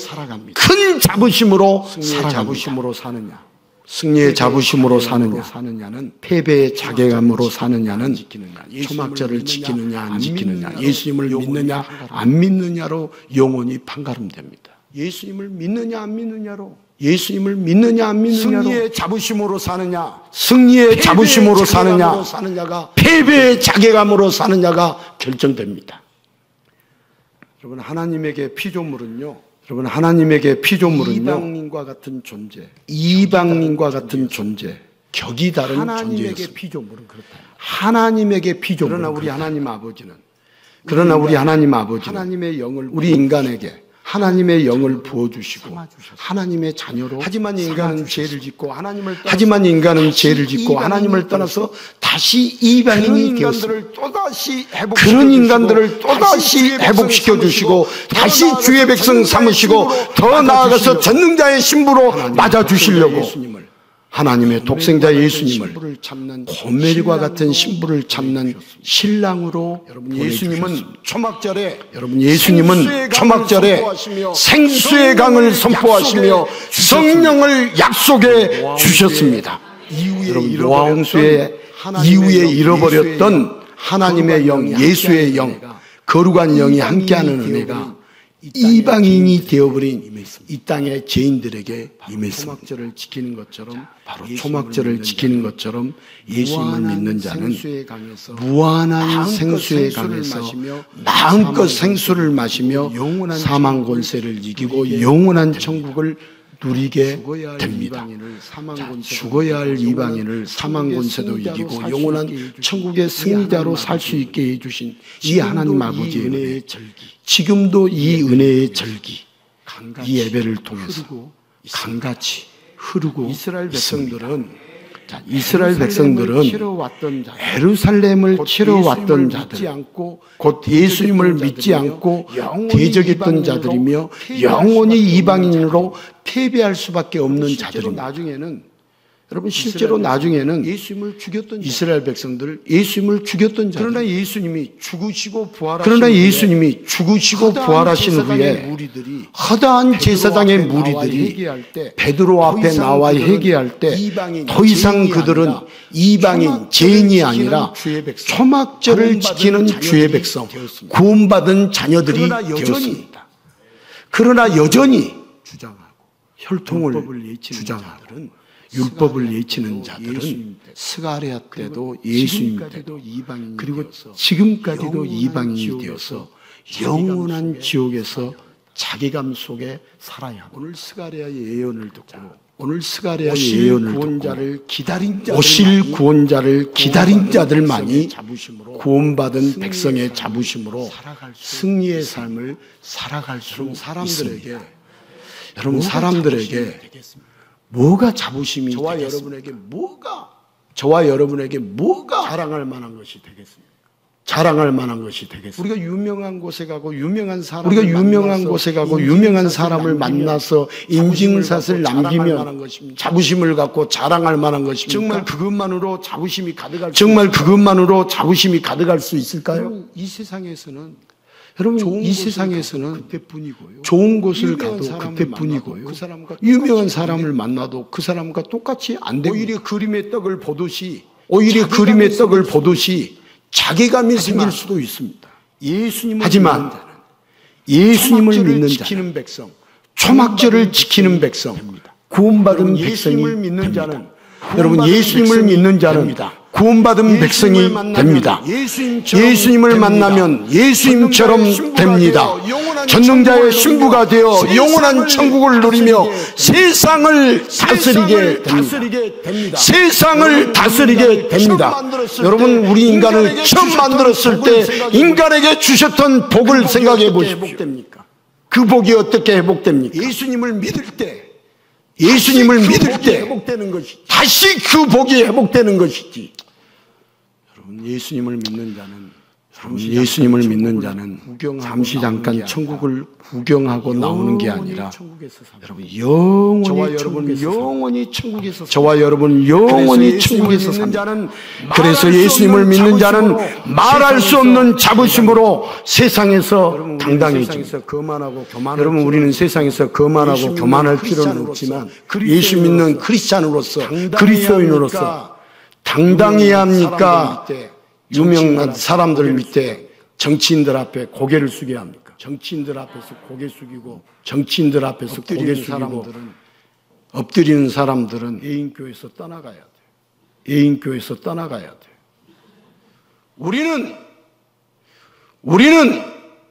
큰 자부심으로 살아갑니다. 승리의 자부심으로 사느냐는 패배의 자괴감으로 사느냐는 초막절을 지키느냐 안 지키느냐, 예수님을 믿느냐 안 믿느냐로 영원히 판가름됩니다. 예수님을 믿느냐 안 믿느냐로 승리의 자부심으로 사느냐, 패배의 자괴감으로 사느냐가 결정됩니다. 여러분 하나님에게 피조물은요 여러분, 하나님에게 피조물은요, 이방인과 같은 존재, 격이 다른 존재였습니다. 피조물은 그렇다. 하나님에게 피조물. 그러나 우리 하나님 아버지는 하나님의 영을 우리 인간에게 하나님의 영을 부어주시고 하나님의 자녀로. 하지만 인간은 죄를 짓고 하나님을 떠나서 다시 이방인이 되었습니다. 그런 인간들을 또다시 회복시켜 주시고 다시 주의 백성 삼으시고 더 나아가서 전능자의 신부로 맞아주시려고 하나님의 독생자 예수님을 고멜과 같은 신부를 찾는 신랑으로 예수님은 초막절에 생수의 강을 선포하시며 성령을 약속해 주셨습니다. 여러분, 노아홍수의 이후에 잃어버렸던 하나님의 영, 예수의 영, 거룩한 영이 함께하는 은혜가 이방인이 되어버린 이 땅의 죄인들에게 임했습니다. 초막절을 지키는 것처럼 예수님을 믿는 자는 무한한 생수의 강에서 마음껏 생수를 마시며 사망 권세를 이기고 영원한 천국을 누리게 됩니다. 죽어야 할 이방인을 사망 권세도 이기고 영원한 천국의 승리자로 살 수 있게 해주신 이 하나님 아버지의 은혜, 지금도 이 은혜의 절기, 이 예배를 통해서 강같이 흐르고 이스라엘 백성들은 예루살렘을 치러왔던 자들, 곧 예수님을 믿지 않고 대적했던 자들이며 영원히 이방인으로 패배할 수밖에 없는 자들입니다. 여러분, 실제로 나중에는 이스라엘 백성들, 예수님을 죽였던 자들. 그러나 예수님이 죽으시고 부활하신 후에 허다한 제사장의 무리들이 베드로 앞에 나와 회개할 때 더 이상 그들은 이방인, 죄인이 아니라 초막절을 지키는 주의 백성, 구원받은 자녀들이 되었습니다. 그러나 여전히 혈통을 주장하는 율법을 예치는 자들은 스가랴 때도 예수님 때도 그리고 지금까지도 이방인이 되어서 영원한 지옥에서 자괴감 속에 살아야 합니다. 오늘 스가랴의 예언을 듣고 오실 구원자를 기다린 자들만이 구원받은 백성의 자부심으로 승리의 삶을 살아갈 수 있습니다. 여러분, 사람들에게 뭐가 자부심이 저와 여러분에게 뭐가 자랑할 만한 것이 되겠습니까? 우리가 유명한 곳에 가고 유명한 사람을 만나서 인증샷을 남기면 자부심을 갖고 자랑할 만한 것입니까? 정말 그것만으로 자부심이 가득할 수 있을까요? 이 세상에서는 좋은 곳을 가도 그때뿐이고요. 유명한 사람을 만나도 그 사람과 똑같이 안 되고 오히려 그림의 떡을 보듯이 자괴감이 생길 수도 있습니다. 하지만 예수님을 믿는 자는 초막절을 지키는 백성, 구원받은 백성이 됩니다. 여러분, 예수님을 믿는 자는 구원받은 백성이 됩니다. 예수님을 만나면 예수님처럼 됩니다. 전능자의 신부가 되어 영원한 천국을 누리며 세상을 다스리게 됩니다. 여러분, 우리 인간을 처음 만들었을 때 인간에게 주셨던 복을 생각해 보십시오. 그 복이 어떻게 회복됩니까? 예수님을 믿을 때 다시 그 복이 회복되는 것이지. 여러분, 예수님을 믿는 자는 잠시 잠깐 천국을 구경하고 나오는 게 아니라 여러분, 영원히 천국에서 저와 여러분 영원히 천국에서 삽니다. 그래서 예수님을 믿는 자는 말할 수 없는 자부심으로 세상에서 당당해집니다. 여러분, 우리는 세상에서 거만하고 교만할 필요는 없지만 예수 믿는 크리스찬으로서, 그리스도인으로서 당당해야 합니까? 유명한 사람들 밑에 정치인들 앞에 고개를 숙여야 합니까? 정치인들 앞에서 고개 숙이고 엎드리는 사람들은 예인교회에서 떠나가야 돼. 우리는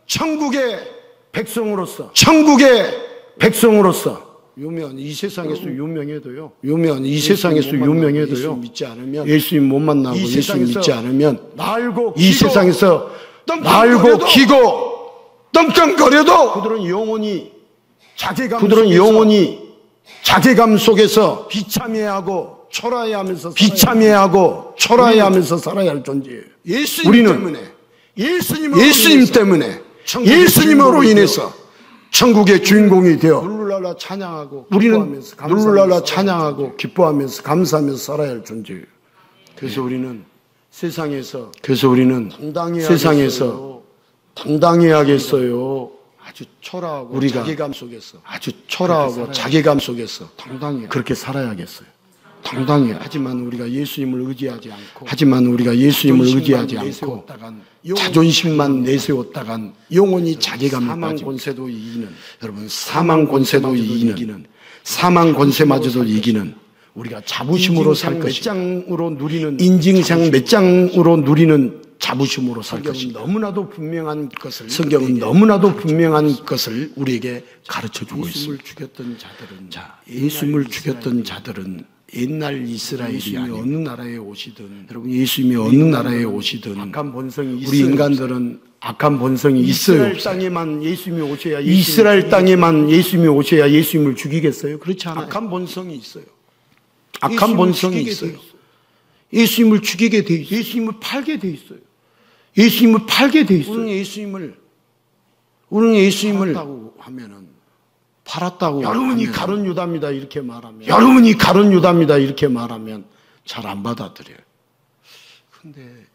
천국의 백성으로서, 천국의 백성으로서 유명한 이 세상에서 유명해도요. 유명한 이 세상에서 유명해도요. 믿지 않으면 예수님 못 만나고 예수님 믿지 않으면 날고 이 세상에서 날고 기고 떵떵거려도 그들은 영원히 자괴감 속에서 비참해하고 초라해하면서 살아야 할 존재예요. 우리는 예수님 때문에 예수님으로 인해서 천국의 주인공이 되어 우리는 누를랄라 찬양하고 기뻐하면서 감사하면서 살아야 할 존재예요. 그래서 우리는 세상에서 당당해야겠어요. 아주 초라하고 우리가 자괴감 속에서 자괴감 속에서 당당히 그렇게 살아야겠어요. 당당해요. 하지만 우리가 예수님을 의지하지 않고 자존심만 내세웠다간 영원히 자괴감에 빠지고 사망 권세도 이기는 사망 권세마저도 이기는 우리가 자부심으로 살 것이다. 인증상 몇 장으로 누리는 자부심으로 살 것이다. 성경은 너무나도 분명한 것을 우리에게 가르쳐주고 있습니다. 예수님을 죽였던 자들은 옛날 이스라엘이 아니고 어느 나라에 오시든 여러분 예수님이 어느 나라에 오시든 악한 본성이 있어요. 우리 인간들은 악한 본성이 있어요. 이스라엘 땅에만 예수님이 오셔야 예수님을 죽이겠어요? 그렇지 않아요. 악한 본성이 있어요. 예수님을 죽이게 돼 있어요. 예수님을 팔게 돼 있어요. 우리는 예수님을 팔았다고 여러분이 가룟 유다입니다 이렇게 말하면 잘 안 받아들여요. 근데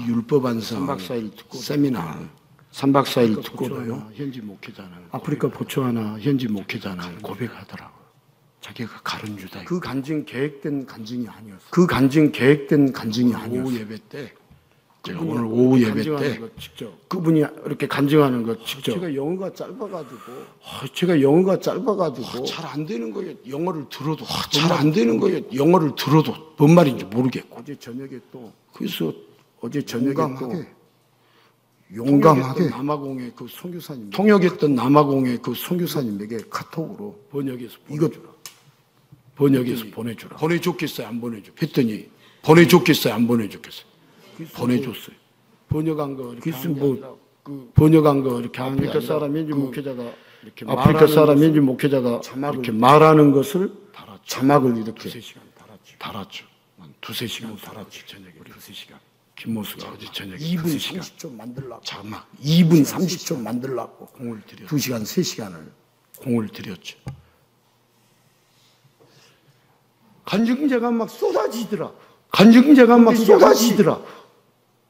율법안성 3박 4일 듣고도요. 현지 목회자는 아프리카 보츠와나 현지 목회자는 고백하더라고요. 자기가 가룟 유다예요. 그 간증 계획된 간증이 아니었어요. 오후 예배 때 제가 오늘 오후 예배 때 그분이 이렇게 간증하는 거 직접 제가 영어가 짧아가지고 잘 안 되는 거예요. 영어를 들어도 뭔 말인지 모르겠고 어제 저녁에 또 용감하게 남아공의 그 선교사님 통역했던 남아공의 그 선교사님에게 카톡으로 번역해서 보내주라. 보내줬겠어요? 안 보내줬겠어요? 했더니 보내줬겠어요? 안 보내줬겠어요? 보내줬어요. 번역한 거 이렇게 아프리카 사람 현지 목회자가 이렇게 말하는 것을 자막을 이렇게 달았죠. 두세 시간 달았죠. 저녁에 두세 시간. 김모수가 어제 저녁에 2분 30초 만들라고 자막 2분 30초 만들라고 공을 들였죠. 2시간 3시간을 공을 들였죠. 간증자가 막 쏟아지더라.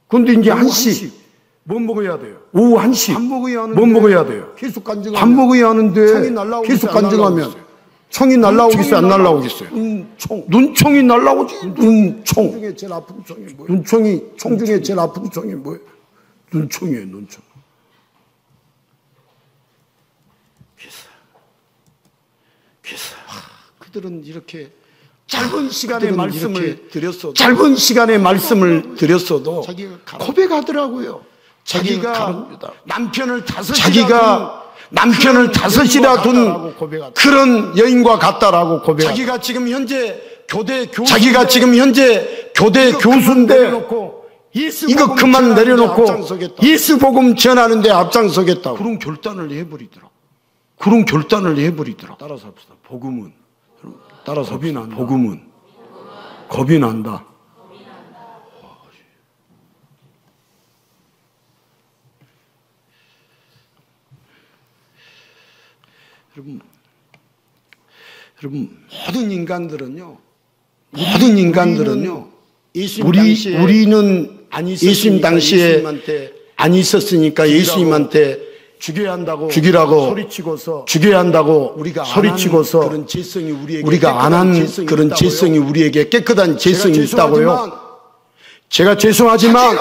그런데 이제 1시 뭐 먹어야 돼요? 오후 1시 뭐 먹어야 돼요? 계속 간증하면 밥 먹어야 하는데 계속 간증하면 총이 날라오겠어요? 안 날라오겠어요? 눈총이 날라오지. 총 중에 제일 아픈 총이 뭐예요? 총 중에 제일 아픈 총이 뭐예요? 눈총이에요. 눈총. 그래서 그들은 이렇게 짧은 시간에 말씀을 드렸어도 고백하더라고요. 자기가 남편을 다섯이나 둔 그런 여인과 같다라고 고백하고 자기가 지금 현재 교대 교수인데 이거 그만 내려놓고 예수 복음 전하는데 앞장서겠다고 그런 결단을 해버리더라. 따라서 합시다. 복음은 겁이 난다. 여러분 모든 인간들은요 우리는 예수님 당시에 안 있었으니까 예수님한테 죽여야 한다고 소리치고서 우리가 안 한 그런 죄성이 우리에게 깨끗한 죄성이 있다고요. 제가 죄송하지만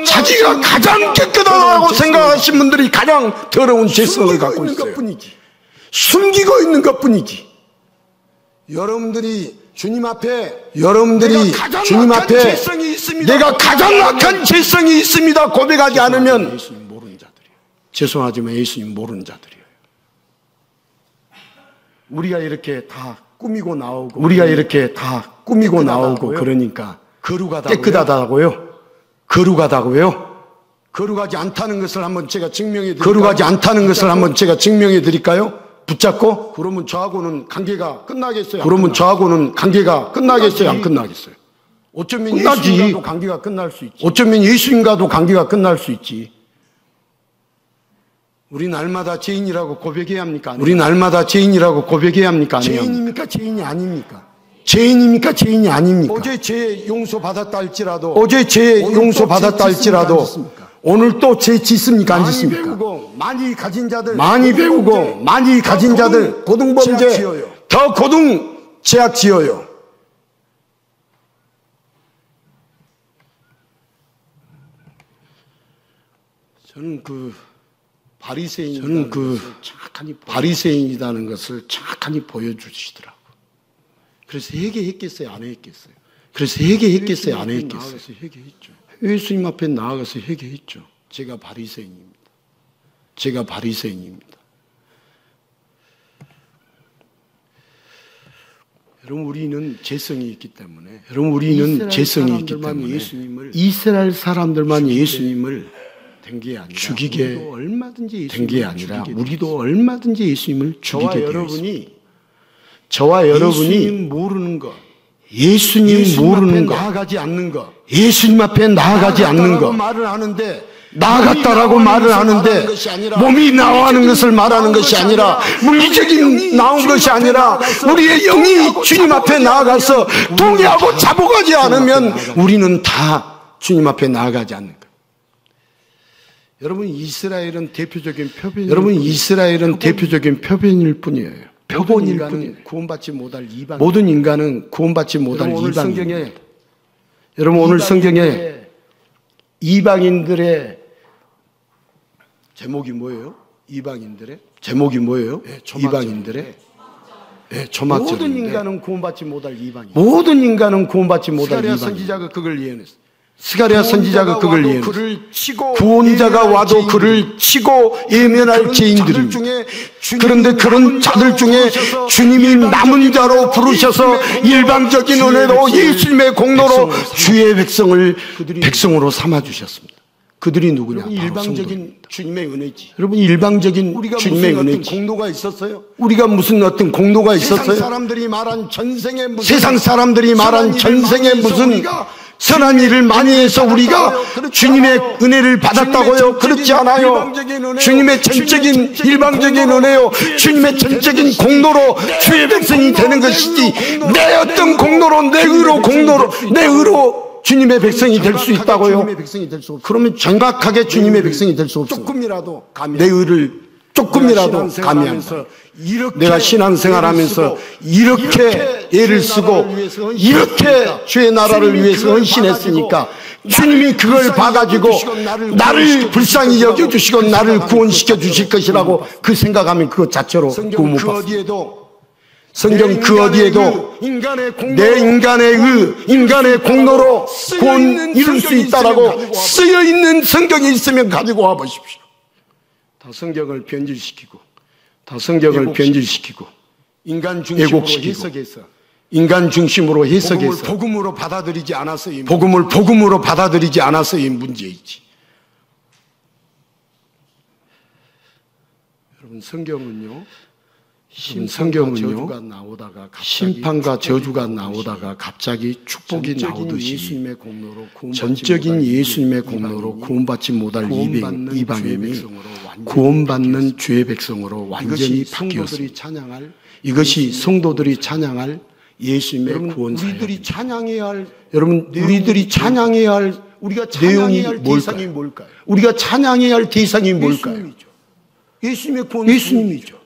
자기가 가장 깨끗하다고 생각하신 분들이 가장 더러운 죄성을 갖고 있어요. 숨기고 있는 것뿐이지. 여러분들이 주님 앞에 내가 가장 악한 죄성이 있습니다 고백하지 않으면 죄송하지만 예수님 모르는 자들이에요. 우리가 이렇게 다 꾸미고 나오고 그러니까 깨끗하다고요? 거룩하다고요? 거룩하지 않다는 것을 한번 제가 증명해 드릴까요? 붙잡고? 그러면 저하고는 관계가 끝나겠어요? 안 끝나겠어요? 어쩌면 예수님과도 관계가 끝날 수 있지. 우리 날마다 죄인이라고 고백해야 합니까? 아닙니까? 죄인입니까? 죄인이 아닙니까? 어제 죄 용서 받았다 할지라도 오늘 또 죄 짓습니까? 안 짓습니까? 많이 가진 자들 고등범죄 더 고등 죄악 지어요. 저는 바리새인이라는 것을 정확하게 보여주시더라고. 그래서 회개했겠어요? 안 했겠어요? 예수님 앞에 나아가서 회개했죠. 제가 바리새인입니다. 여러분, 우리는 죄성이 있기 때문에 이스라엘 사람들만 예수님을 죽이게 된 게 아니라 우리도 얼마든지 예수님을 죽이게 되어 있습니다. 저와 여러분이 예수님 모르는 것, 예수님 앞에 나아가지 않는 것, 나아갔다라고 말을 하는데 몸이 나와하는 것을 말하는 것이 아니라, 물리적인 나온 것이 아니라 우리의 영이 주님 앞에 나아가서 동의하고 자복하지 않으면 우리는 다 주님 앞에 나아가지 않는 것. 여러분, 이스라엘은 대표적인 표본일 뿐이에요. 구원받지 못할 이방. 모든 인간은 구원받지 못할 이방인. 여러분, 오늘 성경에 이방인들의 제목이 뭐예요? 이방인들의 초막절인데, 모든 인간은 구원받지 못할 이방인. 스가랴 선지자가 그걸 예언했어요. 구원자가 와도 그를 치고 예면할 죄인들입니다. 그런데 그런 자들 중에 주님이 남은 자로 부르셔서 일방적인 은혜로 예수님의 공로로 주의 백성으로 삼아주셨습니다. 그들이 누구냐? 일방적인 주님의 은혜지. 여러분, 일방적인 주님의 은혜지. 공로가 있었어요? 우리가 무슨 어떤 공로가 있었어요? 세상 사람들이 말한 전생에 무슨 선한 일을 많이 해서 우리가 주님의 은혜를 받았다고요? 그렇지 않아요. 주님의 전적인 일방적인 은혜요, 주님의 전적인 공로로 주의 백성이 되는 것이지, 내 어떤 공로로, 내 의로 주님의 백성이 될 수 있다고요? 그러면 정확하게 주님의 백성이 될 수 없습니다. 내 의를 조금이라도 가미한다. 내가 신앙생활하면서 이렇게 애를 쓰고 이렇게 주의 나라를 위해서 헌신했으니까 주님이 그걸 봐가지고 나를 불쌍히 여겨주시고 나를 구원시켜 주실 것이라고 그 생각하면 그것 자체로 구원 못 받습니다. 성경 그 어디에도 내 인간의 공로로 구원 이룰 수 있다라고 쓰여있는 성경이 있으면 가지고 와 보십시오. 다 성경을 변질시키고 인간 중심으로 해석해서 복음으로 받아들이지 않아서 이 문제이지. 여러분, 성경은요 심판과 저주가 나오다가 갑자기 축복이 나오듯이 전적인 예수님의 공로로 구원받지 못할 이방인이 구원받는 주의 백성으로 완전히 바뀌었습니다. 이것이 성도들이 찬양할 예수님의 구원 사역입니다. 여러분, 우리들이 찬양해야 할 내용이 뭘까요? 우리가 찬양해야 할 대상이 뭘까요? 예수님이죠.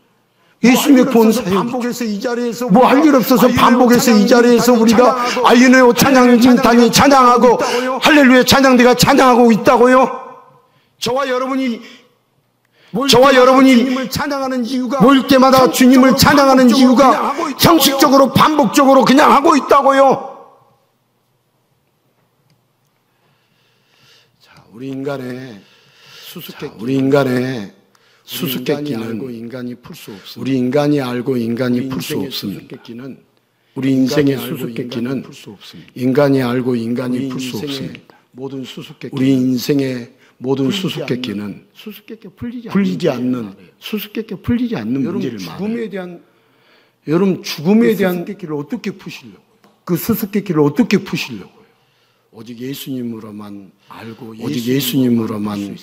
예수님의 구원 사역이죠. 뭐 할 일 없어서 반복해서 이 자리에서 우리가 아이네오 찬양단이 찬양하고 할렐루야 찬양대가 찬양하고 있다고요? 저와 여러분이 주님을 찬양하는 이유가, 모일 때마다 주님을 찬양하는 이유가 형식적으로 반복적으로 그냥 하고 있다고요? 우리 인간의 수수께끼는 우리 인간이 알고 인간이 풀 수 없습니다. 우리 인생의 수수께끼는 인간이 알고 인간이 풀 수 없습니다. 우리 인생의 모든 수수께끼는 풀리지 않는 문제를 말해요. 여러분 죽음에 대한 그 수수께끼를 어떻게 푸시려고요? 오직 예수님으로만 알고 예수님으로만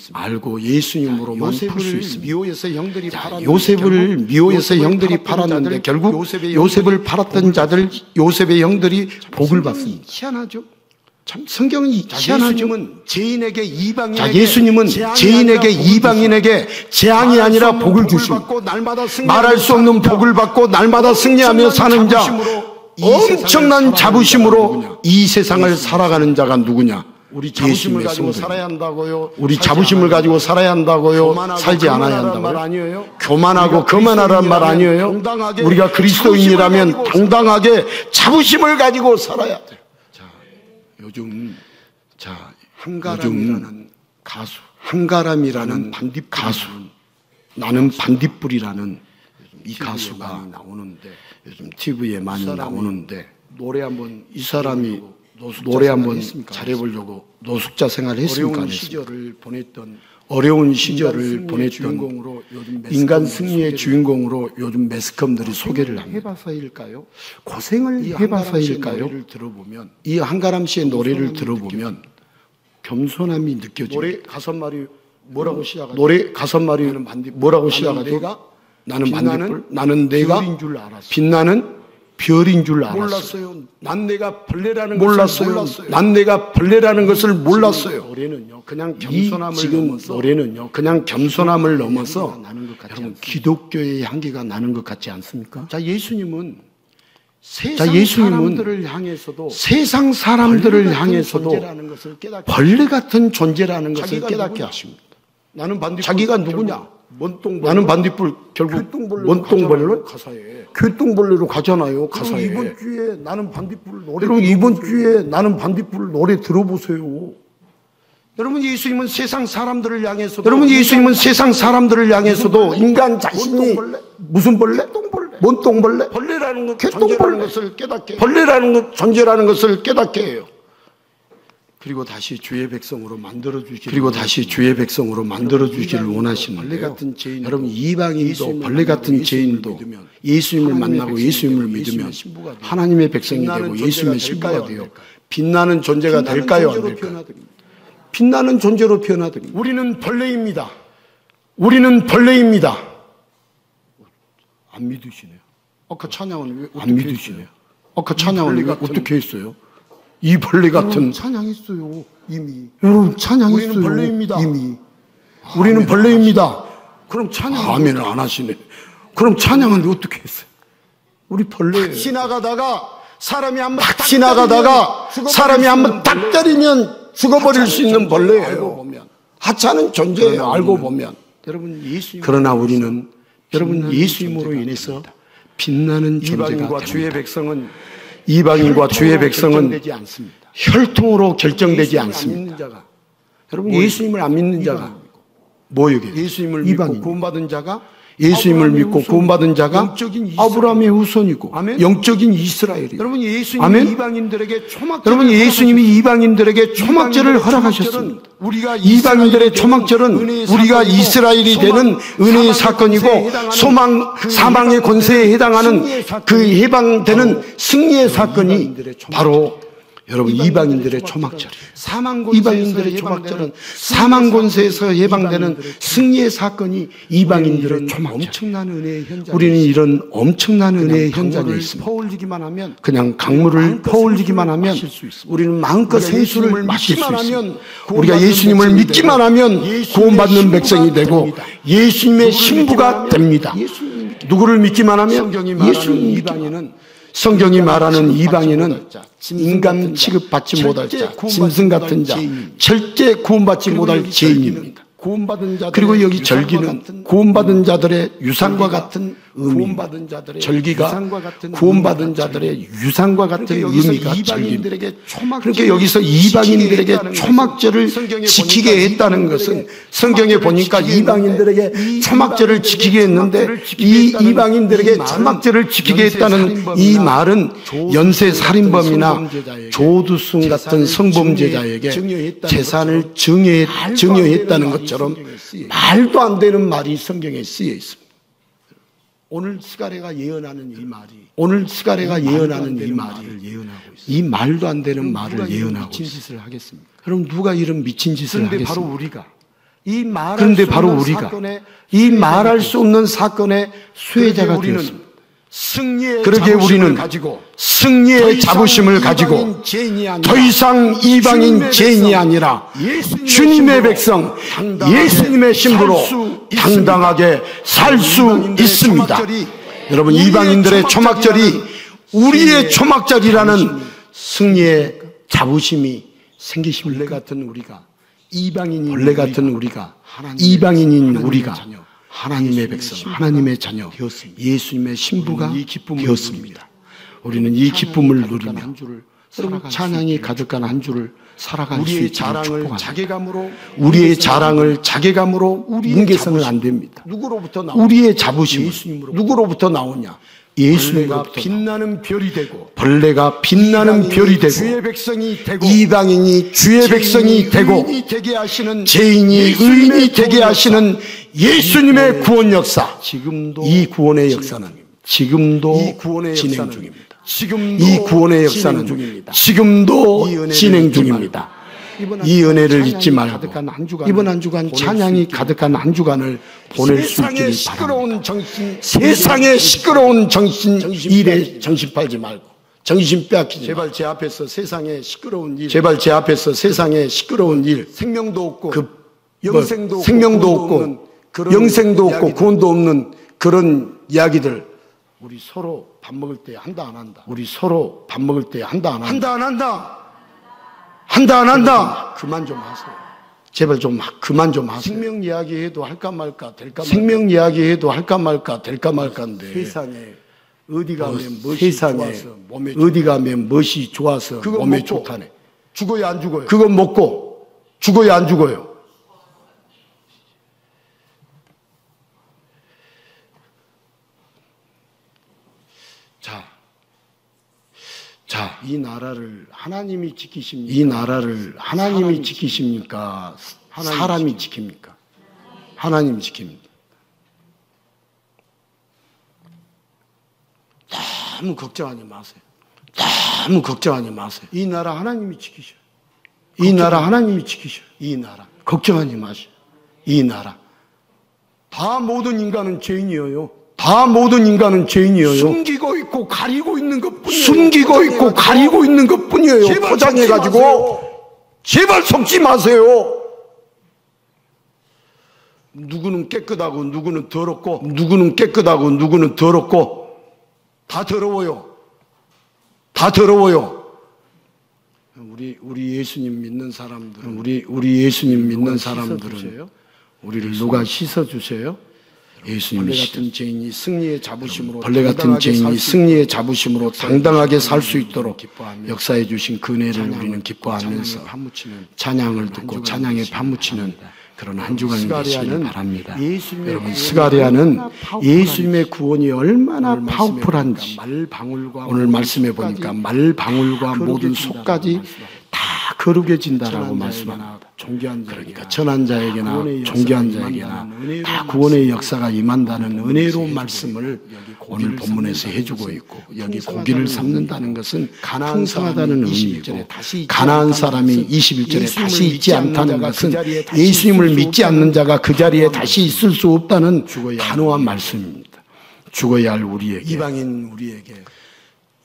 풀 수 있습니다. 요셉을 미호에서 형들이 팔았는데 결국 요셉을 팔았던 자들, 요셉의 형들이 복을 받습니다. 희한하죠? 참 성경이 희한하죠. 예수님은 죄인에게 이방인에게 재앙이 아니라 복을 주십니다. 말할 수 없는 복을 받고 날마다 승리하며 사는 자, 엄청난 자부심으로 이 세상을 살아가는 자가 누구냐? 우리 자부심을 가지고 살아야 한다고요? 우리 자부심을 가지고 살아야 한다고요? 살지 않아야 한다고요? 교만하고 거만하라는 말 아니에요? 우리가 그리스도인이라면 당당하게 자부심을 가지고 살아야 돼요. 요즘 한가람이라는 가수, 나는 반딧불이라는 이 가수가 나오는데, 요즘 TV에 많이 나오는데, 이 사람이 노래 한번 잘해보려고 노숙자 생활을 했습니까? 어려운 시절을 보냈던 인간 승리의 주인공으로 요즘 매스컴들이 소개를 합니다. 고생을 해봐서일까요? 이 한가람 씨의 노래를 들어보면 겸손함이 느껴져요. 노래 가사말이 뭐라고 시작하죠? 나는 반딧불, 나는 내가 빛나는 별인 줄 알았어요. 난 내가 벌레라는 것을 몰랐어요. 노래는요, 그냥 겸손함을 넘어서 여러분 기독교의 향기가 나는 것 같지 않습니까? 예수님은 세상 사람들을 향해서도 벌레 같은 존재라는 것을 깨닫게 하십니다. 자기가 누구냐? 나는 반딧불, 결국 뭔똥벌레? 귀뚱벌레로 가잖아요, 가사에. 이번 주에 나는 반딧불 노래 들어보세요. 여러분, 예수님은 세상 사람들을 향해서도 인간 자신이 무슨 벌레? 뭔 똥벌레? 벌레라는 존재라는 것을 깨닫게 해요. 그리고 다시 주의 백성으로 만들어 주기를 원하시는데요. 여러분, 이방인도 벌레 같은 죄인도 예수님을 만나고 예수님을 믿으면 하나님의 백성이 되고 예수님의 신부가 되어 빛나는 존재가 될까요, 안 될까요? 빛나는 존재로 변화됩니다. 우리는 벌레입니다. 안 믿으시네요. 아까 찬양은 왜 안 믿으시네요? 아까 찬양은 왜 어떻게 했어요? 이 벌레 같은 찬양했어요. 이미 여러분 찬양했어요. 우리는 벌레입니다. 우리는 벌레입니다. 그럼 찬양 아멘을 안 하시네. 그럼 찬양은 어떻게 했어요? 우리 벌레. 사람이 한번 딱 때리면 죽어버릴 수 있는 벌레예요. 하찮은 존재예요. 알고 보면. 그러나 우리는 예수님으로 인해서 빛나는 존재가 됩니다. 이방인과 주의 백성은 혈통으로 결정되지 않습니다. 여러분, 예수님을 안 믿는 자가 뭐예요? 예수님을 믿고 구원받은 자가 아브라함의 후손이고 영적인 이스라엘이에요. 여러분, 예수님이 이방인들에게 초막절을 허락하셨습니다. 이방인들의 초막절은 우리가 이스라엘이 되는 은혜의 사건이고 사망의 권세에 해당하는 그 해방되는 승리의 사건이 바로 여러분 이방인들의 초막절이에요. 이방인들의 초막절은 사망 권세에서 해방되는 승리의 사건이 이방인들의 초막절. 우리는 이런 엄청난 은혜의 현장에 있습니다. 그냥 강물을 퍼올리기만 하면 우리는 마음껏 생수를 마실 수 있습니다. 우리가 예수님을 믿기만 하면 구원받는 백성이 되고 예수님의 신부가 됩니다. 누구를 믿기만 하면 예수님 성경이 말하는 이방인은 인간 취급받지 못할 자, 짐승 같은 자, 절대 구원받지 못할 죄인입니다. 그리고 여기 절기는 구원받은 자들의 유산과 같은 의미, 절기가 구원받은 자들의 유산과 같은 의미가 절기입니다. 그렇게 여기서 이방인들에게 초막절을 지키게 했다는 것은 성경에 보니까 이방인들에게 초막절을 지키게 했는데 이 이방인들에게 초막절을 지키게 했다는 이 말은 연쇄 살인범이나 조두순 같은 성범죄자에게 재산을 증여했다는 것처럼 말도 안 되는 말이 성경에 쓰여 있습니다. 오늘 스가랴가 예언하는 이 말이 이 말도 안 되는 말을 예언하고 있습니다. 그럼 누가 이런 미친 짓을 하겠습니까? 그런데 바로 우리가 이 말할 수 없는 사건의 수혜자가 되었습니다. 그러기에 우리는 승리의 자부심을 가지고 더 이상 이방인 죄인이 아니라 주님의 백성, 예수님의 신부로 당당하게 살 수 있습니다. 여러분, 이방인들의 초막절이 우리의 초막절이라는 승리의 자부심이 생기십니까? 벌레 같은 우리가 이방인인 우리가 하나님의 백성, 하나님의 자녀, 예수님의 신부가 되었습니다. 우리는 이 기쁨을 누리며 찬양이 가득한 한 주를 살아갈 수 있기를 축복합니다. 우리의 자랑을 자괴감으로 뭉개서는 안 됩니다. 우리의 자부심은 누구로부터 나오냐? 예수님으로부터. 빛나는 별이 되고, 벌레가 빛나는 별이 되고, 주의 백성이 되고, 이방인이 주의 백성이 되고, 죄인이 의인이 되게 하시는 예수님의 구원 역사, 이 구원의 역사는 지금도 진행 중입니다. 이 구원의 역사는 지금도 진행 중입니다. 이 은혜를 잊지 말고 이번 한 주간 찬양이 가득한 한 주간을 보낼 수 있기를 바랍니다. 세상의 시끄러운 정신 일에 정신 팔지 말고, 정신 빼앗기지 말고, 제발 제 앞에서 세상의 시끄러운 일, 생명도 없고 영생도 없고 구원도 없는 그런 이야기들 우리 서로 밥 먹을 때 한다 안 한다? 한다 안 한다? 그만 좀 하세요. 제발 좀 그만 좀 하세요. 생명 이야기해도 할까 말까 될까 말까인데 세상에 어디 가면 멋이 좋아서 몸에 좋다네. 죽어요 안 죽어요? 그거 먹고 죽어요 안 죽어요? 자, 이 나라를 하나님이 지키십니까? 사람이 지킵니까? 하나님이 지킵니다. 너무 걱정하지 마세요. 이 나라 하나님이 지키셔요. 이 나라 걱정하지 마세요. 이 나라 다 모든 인간은 죄인이에요. 숨기고 있고 가리고 있는 것뿐이에요. 포장해가지고 제발 속지 마세요. 누구는 깨끗하고 누구는 더럽고 다 더러워요. 우리 예수님 믿는 사람들은 우리를 누가 씻어주세요? 예수님이 벌레 같은 죄인이 승리의 자부심으로 당당하게 살 수 있도록 역사해 주신 그 은혜를 우리는 기뻐하면서 찬양을 듣고 찬양에 파묻히는 그런 한 주간이 되시길 바랍니다. 여러분, 스가랴는 예수님의 구원이 얼마나 파워풀한지 오늘 말씀해 보니까 말방울과 모든 속까지 다 거룩해진다라고 말씀합니다. 그러니까 천한 자에게나 존귀한 자에게나 다 구원의 역사가 임한다는 은혜로운 말씀을 오늘 본문에서 해주고 있고, 여기 고기를 삶는다는 것은 풍성하다는 의미이고, 가나안 사람이 21절에 다시 있지 않다는 것은 예수님을 믿지 않는 자가 그 자리에 다시 있을 수 없다는 단호한 말씀입니다. 죽어야 할 우리에게, 이방인 우리에게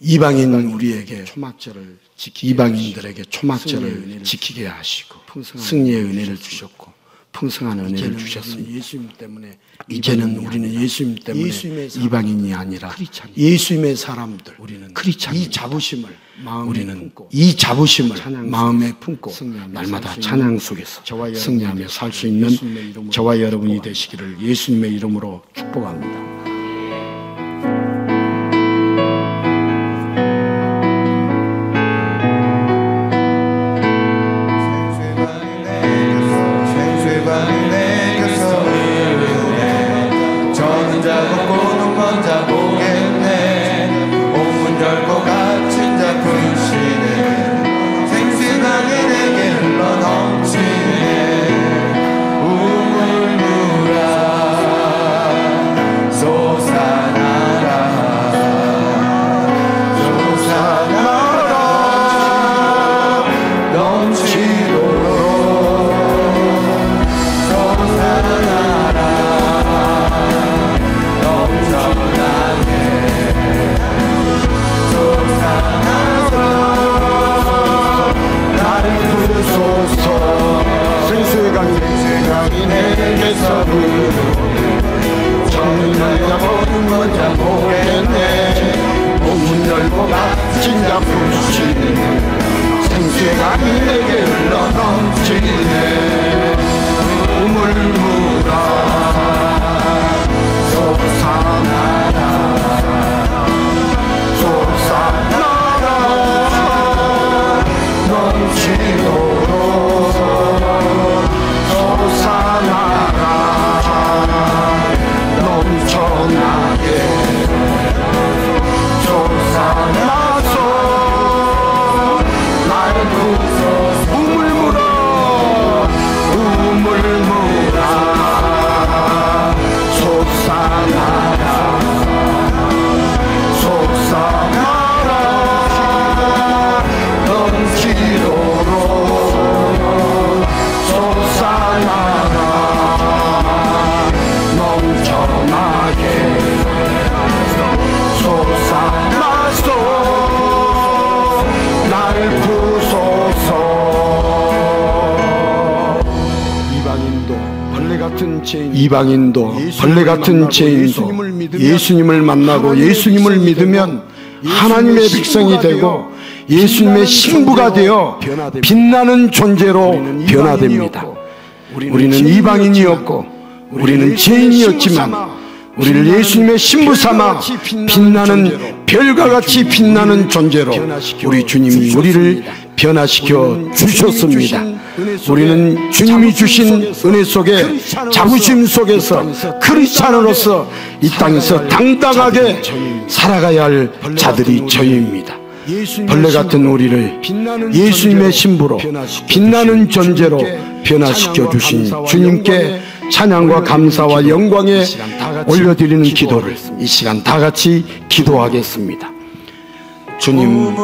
이방인들에게 초막절을 지키게 하시고 승리의 은혜를 주셨고 풍성한 은혜를 주셨습니다. 이제는 우리는 예수님 때문에 이방인이 아니라 예수님의 사람들, 크리스찬, 이 자부심을 마음에 품고 날마다 찬양 속에서 승리하며 살 수 있는 저와 여러분이 되시기를 예수님의 이름으로 축복합니다. 진짜 부시네 생수가 내게 흘러넘치네 우물물아 솟아나라 솟아나라 넘치도록 솟아나라 넘쳐나게 솟아나서 날 부숴 우물물아 우물물아 솟아나라 솟아나라 넘치도록 솟아나라 넘쳐나게 솟아나서 날 부소서 이방인도 벌레 같은 죄인도 예수님을 만나고 예수님을 믿으면 하나님의 백성이 되고 예수님의 신부가 되어 빛나는 존재로 변화됩니다. 우리는 이방인이었고 우리는 죄인이었지만 우리를 예수님의 신부 삼아 빛나는 별과 같이 빛나는 존재로 우리 주님이 우리를 변화시켜 주셨습니다. 우리는 주님이 주신 은혜 속에 자부심 속에서 크리스찬으로서 이 땅에서 당당하게 살아가야 할 자들이 저희입니다. 벌레 같은 우리를 예수님의 신부로 빛나는 존재로 변화시켜 주신 주님께 찬양과 감사와 영광에 올려드리는 기도를 이 시간 다 같이 기도하겠습니다. 주님,